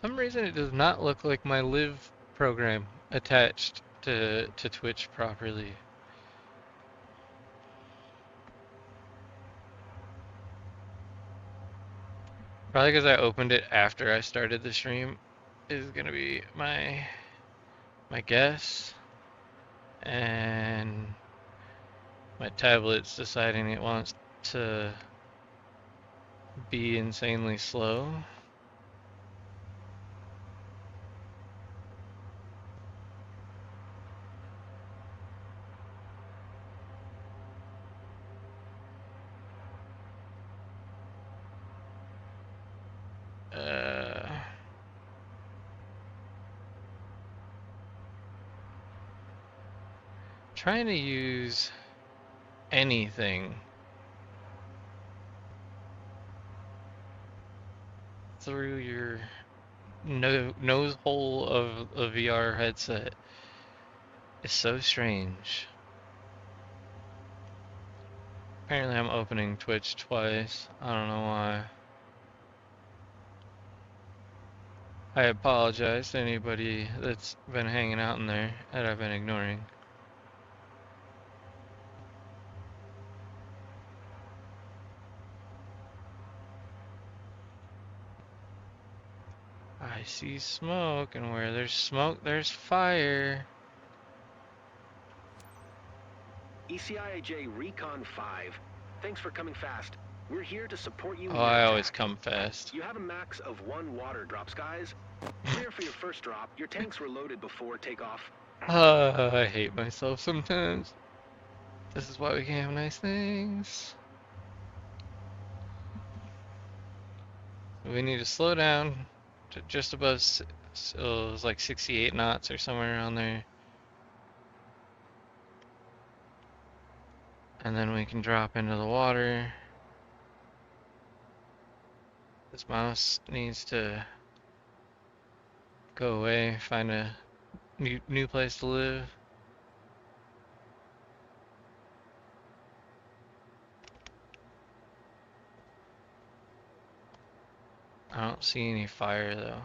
Some reason it does not look like my live program attached to Twitch properly. Probably because I opened it after I started the stream is gonna be my guess. And my tablet's deciding it wants to be insanely slow. Trying to use anything through your nose hole of a VR headset is so strange. Apparently I'm opening Twitch twice. I don't know why. I apologize to anybody that's been hanging out in there that I've been ignoring. I see smoke, and where there's smoke, there's fire. ECIAJ Recon 5. Thanks for coming fast. We're here to support you in Oh, your I always attack. come fast. You have a max of 1 water drop, skies. Clear for your first drop. Your tanks were loaded before takeoff. I hate myself sometimes. This is why we can't have nice things. We need to slow down to just above, it was like 68 knots or somewhere around there. And then we can drop into the water. This mouse needs to go away, find a new place to live. I don't see any fire though.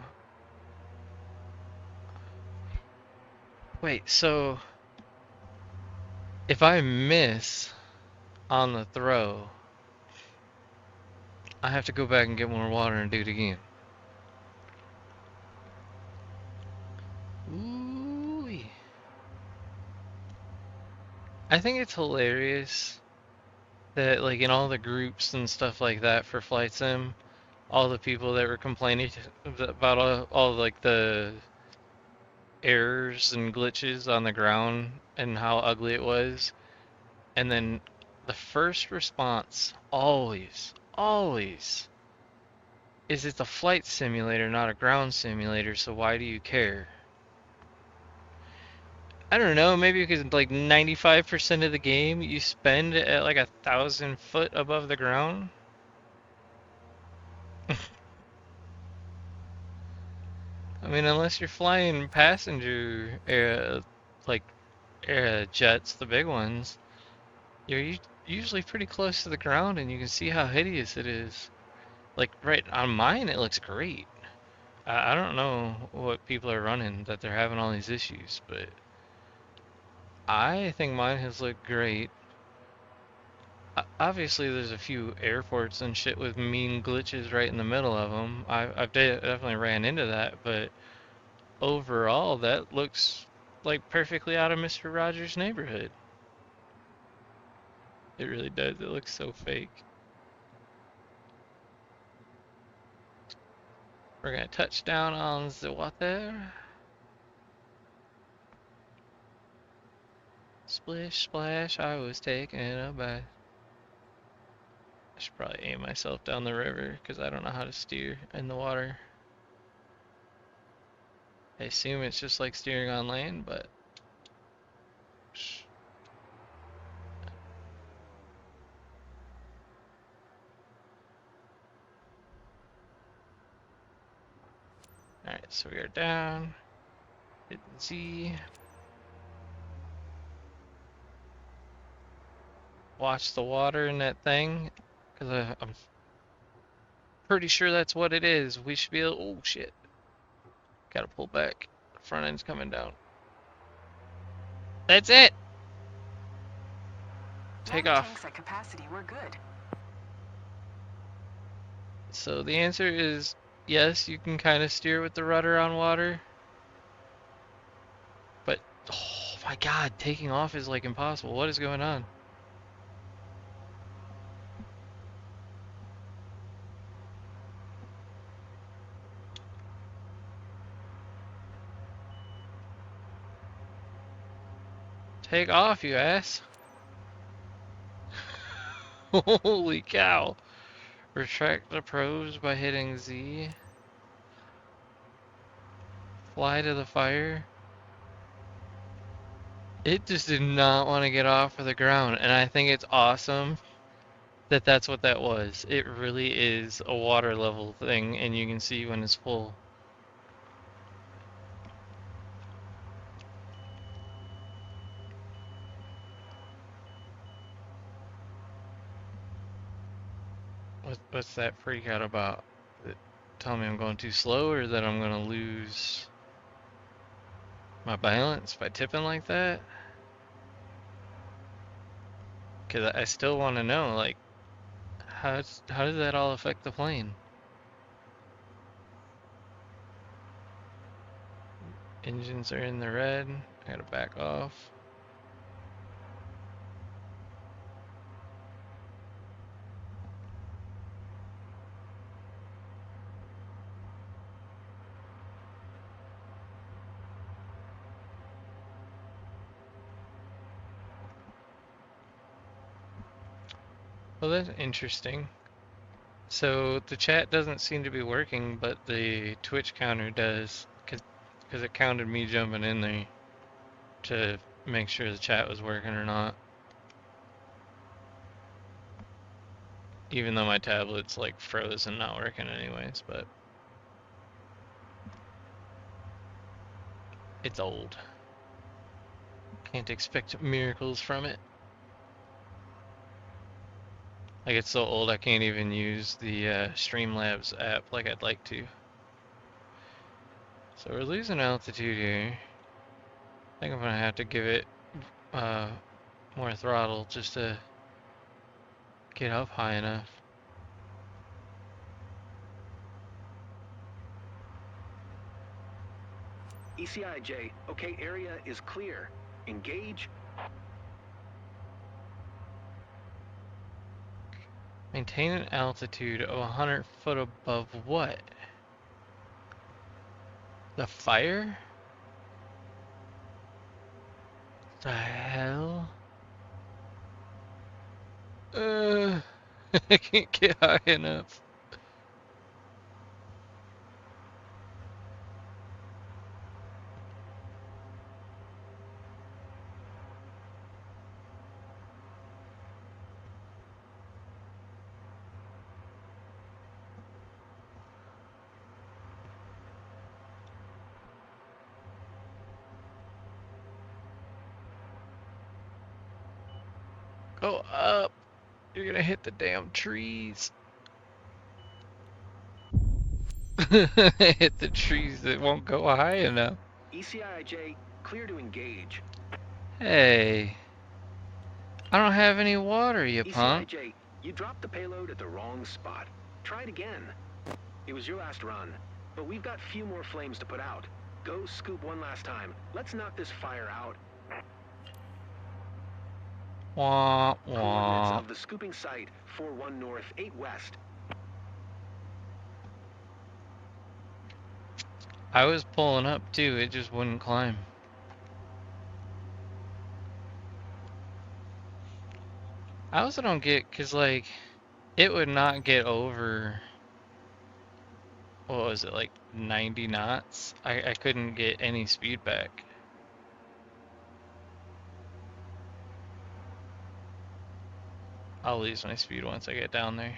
Wait, so if I miss on the throw, I have to go back and get more water and do it again. Ooh. I think it's hilarious that like in all the groups and stuff like that for Flight Sim, all the people that were complaining about all like the errors and glitches on the ground and how ugly it was, and then the first response always is it's a flight simulator, not a ground simulator, so why do you care? I don't know, maybe because like 95% of the game you spend at like 1,000 foot above the ground. I mean, unless you're flying passenger like jets, the big ones, you're usually pretty close to the ground and you can see how hideous it is. Like right on mine, it looks great. I don't know what people are running that they're having all these issues, but I think mine has looked great. Obviously, there's a few airports and shit with mean glitches right in the middle of them. I've definitely ran into that, but overall, that looks like perfectly out of Mr. Rogers' neighborhood. It really does. It looks so fake. We're gonna touch down on the water. Splish splash, I was taking a bath. I should probably aim myself down the river because I don't know how to steer in the water. I assume it's just like steering on land, but alright, so we are down. Hit Z. Watch the water in that thing, because I'm pretty sure that's what it is. We should be able. Oh shit. Gotta pull back. The front end's coming down. That's it! Take off. Tanks at capacity, we're good. So the answer is yes, you can kind of steer with the rudder on water. But, oh my god, taking off is like impossible. What is going on? Take off, you ass. Holy cow. Retract the probes by hitting Z. Fly to the fire. It just did not want to get off of the ground, and I think it's awesome that that's what that was. It really is a water level thing, and you can see when it's full. What's that freak out about? telling me I'm going too slow or that I'm gonna lose my balance by tipping like that? Because I still want to know, like, how does that all affect the plane? Engines are in the red. I gotta back off. Well, that's interesting. So the chat doesn't seem to be working, but the Twitch counter does, because it counted me jumping in there to make sure the chat was working or not. Even though my tablet's like frozen, not working anyways, but it's old. Can't expect miracles from it. Like, it's so old I can't even use the Streamlabs app like I'd like to. So we're losing altitude here. I think I'm gonna have to give it more throttle just to get up high enough. ECIJ, okay, area is clear. Engage. Maintain an altitude of 100 foot above what? The fire? The hell? I can't get high enough. Go up. You're gonna hit the damn trees. Hit the trees that won't go high enough. ECIJ, clear to engage. Hey. I don't have any water, you punk. ECIJ, you dropped the payload at the wrong spot. Try it again. It was your last run, but we've got few more flames to put out. Go scoop one last time. Let's knock this fire out. Wah, Coordinates wah. of the scooping site, 41 north, 8 west. I was pulling up too, it just wouldn't climb. I also don't get, cause like, it would not get over, what was it, like 90 knots? I couldn't get any speed back. I'll lose my speed once I get down there.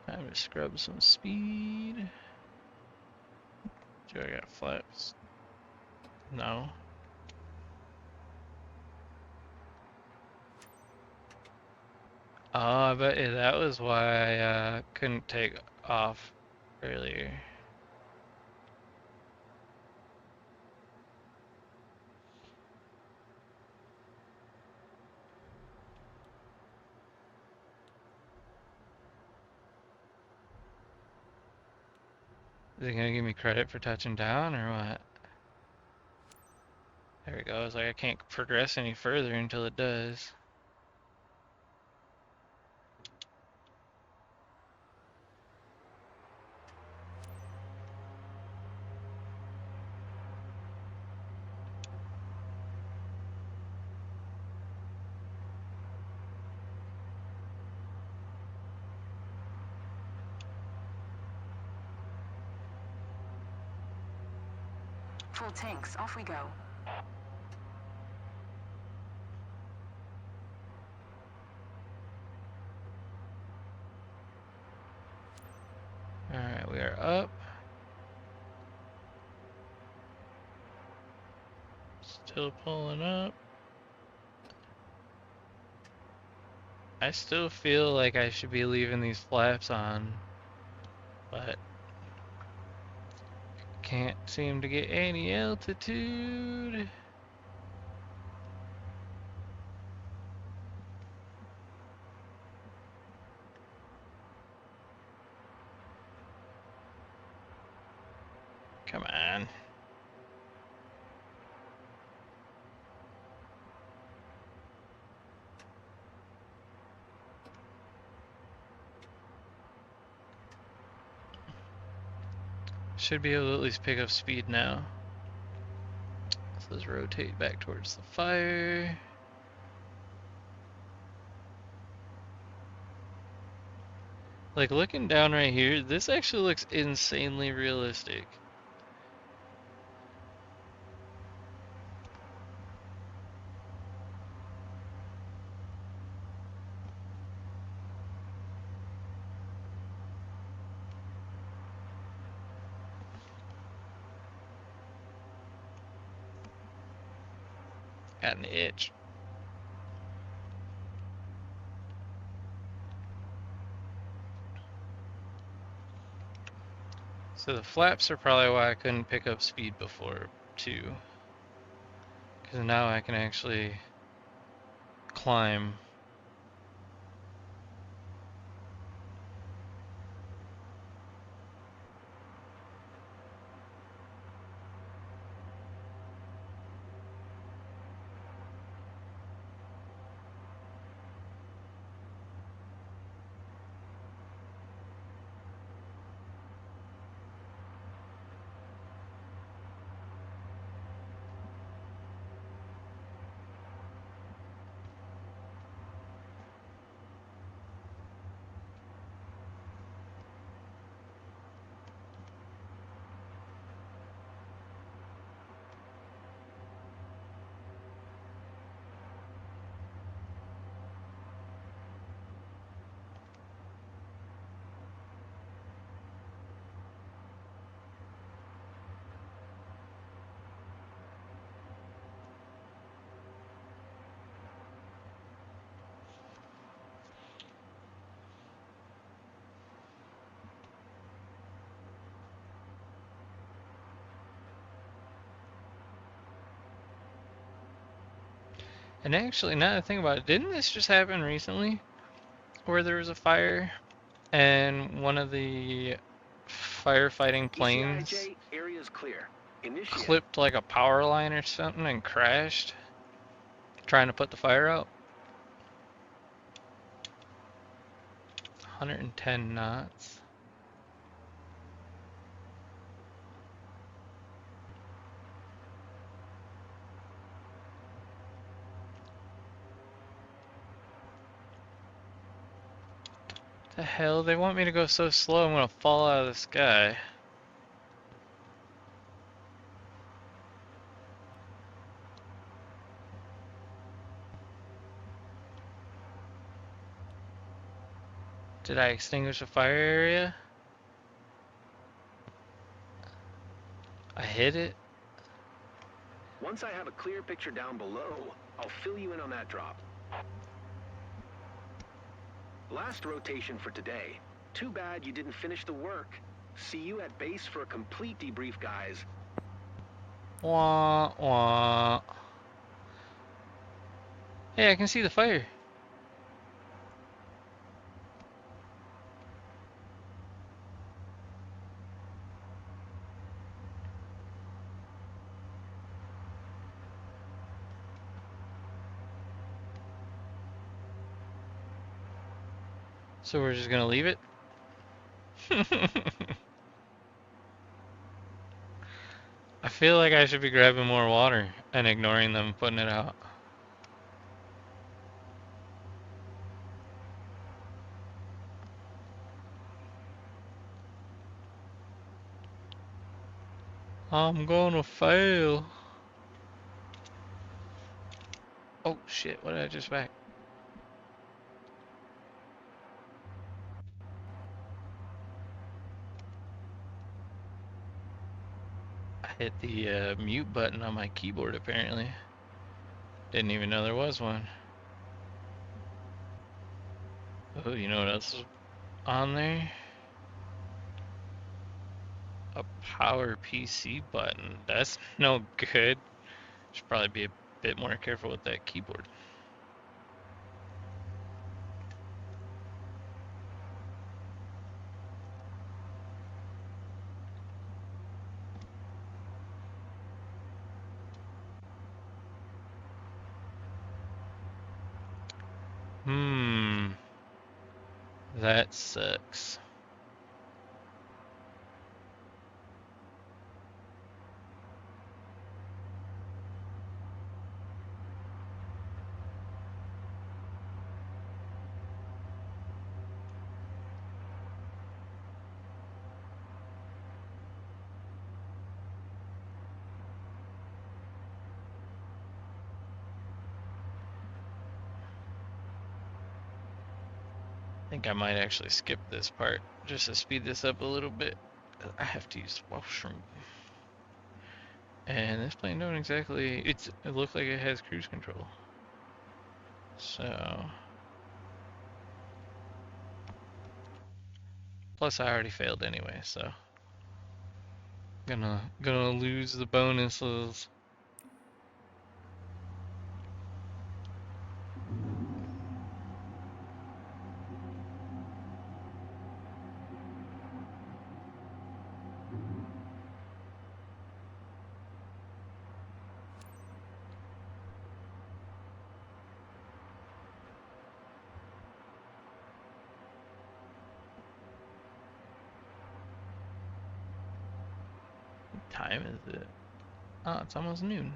Time to scrub some speed. Do I got flaps? No. Oh, I bet you that was why I couldn't take off earlier. Is it gonna give me credit for touching down or what? There we go. It's like I can't progress any further until it does. Full tanks, off we go. Alright, we are up. Still pulling up. I still feel like I should be leaving these flaps on, but can't seem to get any altitude. Come on. Should be able to at least pick up speed now. So let's rotate back towards the fire. Like looking down right here, this actually looks insanely realistic. Got an itch. So the flaps are probably why I couldn't pick up speed before too. Because now I can actually climb. And actually, now that I think about it, didn't this just happen recently? Where there was a fire and one of the firefighting planes ECIJ, area's clear. Initiate. clipped like a power line or something and crashed, trying to put the fire out? 110 knots. The hell? They want me to go so slow I'm gonna fall out of the sky. Did I extinguish a fire area? I hit it? Once I have a clear picture down below, I'll fill you in on that drop. Last rotation for today. Too bad you didn't finish the work. See you at base for a complete debrief, guys. Wah, wah. Hey, I can see the fire. So we're just gonna leave it? I feel like I should be grabbing more water and ignoring them putting it out. I'm gonna fail. Oh shit, what did I just back? I hit the mute button on my keyboard apparently. Didn't even know there was one. Oh, you know what else is on there? A power PC button. That's no good. Should probably be a bit more careful with that keyboard. That sucks. I think I might actually skip this part just to speed this up a little bit. I have to use the washroom. And this plane don't exactly, it looks like it has cruise control. So, plus I already failed anyway, so gonna lose the bonuses. What time is it? Oh, it's almost noon.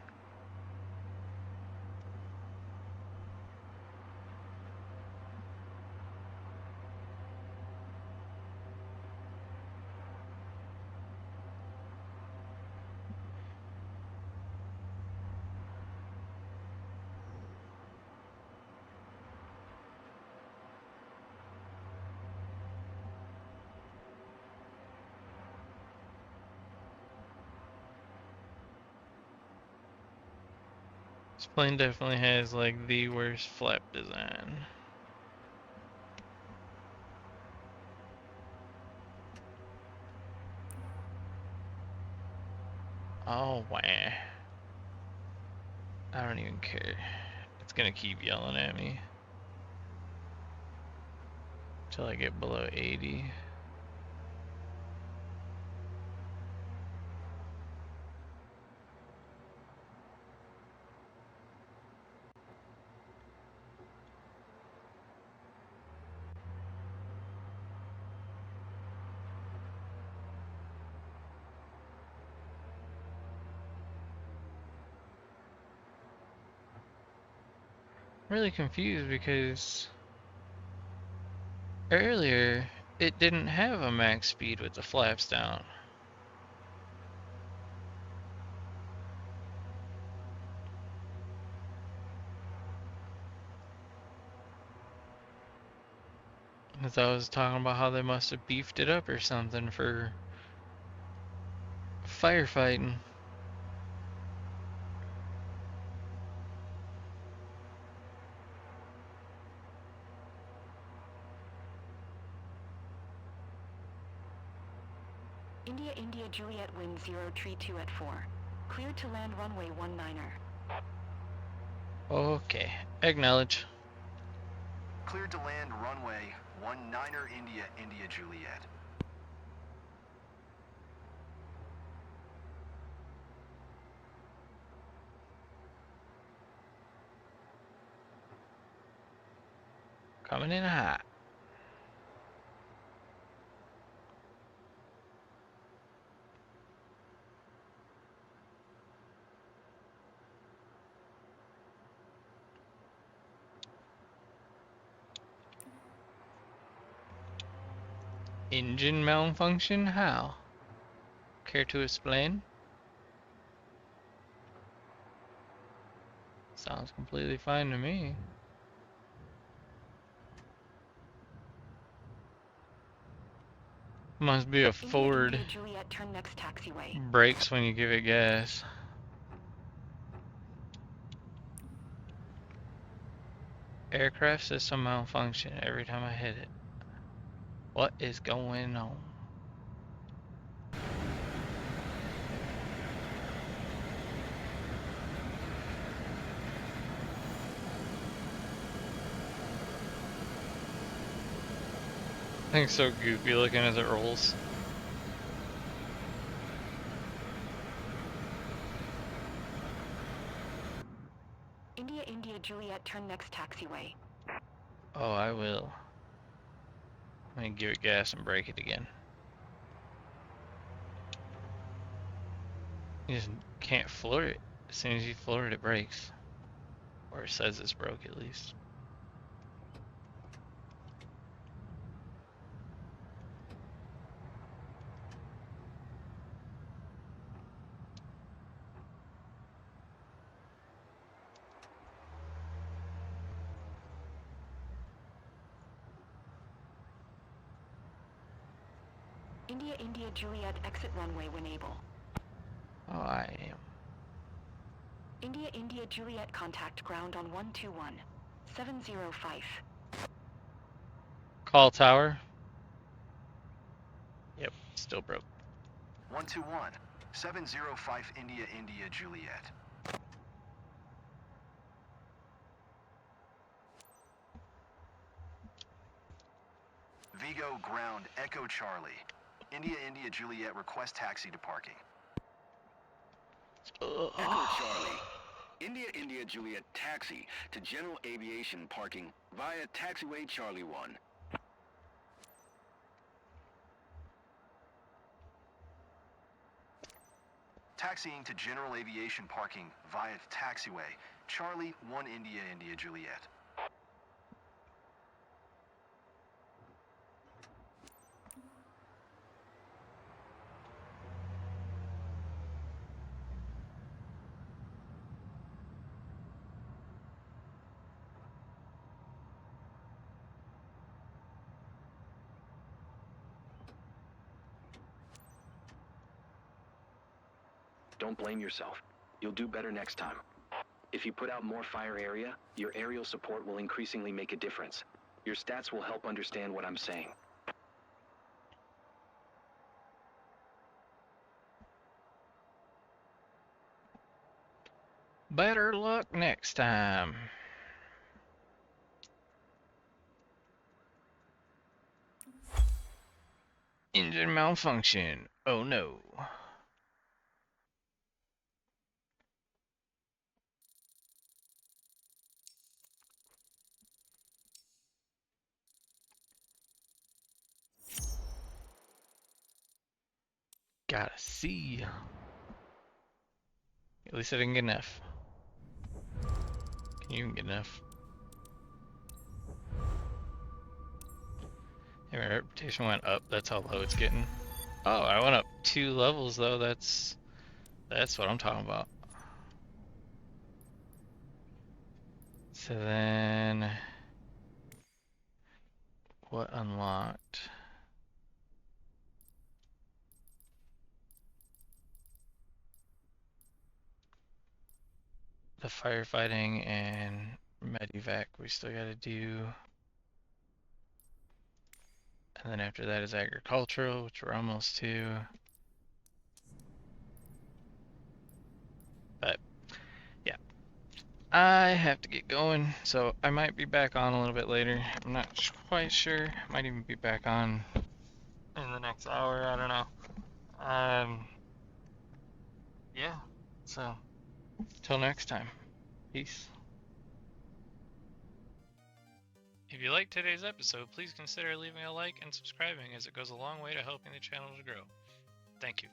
This plane definitely has like the worst flap design. Oh, wow. I don't even care. It's gonna keep yelling at me till I get below 80. I'm really confused because earlier it didn't have a max speed with the flaps down. Because I was talking about how they must have beefed it up or something for firefighting. India, India, Juliet, wind 032 at 4. Cleared to land runway 19er. Okay, acknowledge. Cleared to land runway 19er India, India, Juliet. Coming in hot. Engine malfunction? How? Care to explain? Sounds completely fine to me. Must be a India, Ford. India, Juliet, turn next taxiway. Brakes when you give it gas. Aircraft system malfunction every time I hit it. What is going on? Thing's so goofy looking as it rolls. India, India, Juliet, turn next taxiway. Oh, I will. Let me give it gas and brake it again. You just can't floor it. As soon as you floor it, it breaks. Or it says it's broke at least. India, India, Juliet, exit runway when able. Oh, I am. India, India, Juliet, contact ground on 121. 705. Call tower. Yep, still broke. 121, 705 India, India, Juliet. Vigo ground, Echo Charlie. India, India, Juliet, request taxi to parking. Echo Charlie. India, India, Juliet, taxi to general aviation parking via taxiway Charlie 1. Taxiing to general aviation parking via taxiway, Charlie 1 India, India, Juliet. Don't blame yourself. You'll do better next time. If you put out more fire area, your aerial support will increasingly make a difference. Your stats will help understand what I'm saying. Better luck next time. Engine malfunction. Oh no. Gotta see. At least I didn't get enough. Can you even get enough? Hey, my reputation went up. That's how low it's getting. Oh, I went up 2 levels though. That's what I'm talking about. So then, what unlocked? The firefighting and medevac we still gotta do. And then after that is agricultural, which we're almost to. But yeah, I have to get going, so I might be back on a little bit later. I'm not quite sure. Might even be back on in the next hour. I don't know. Yeah. So till next time. Peace. If you liked today's episode, please consider leaving a like and subscribing, as it goes a long way to helping the channel to grow. Thank you.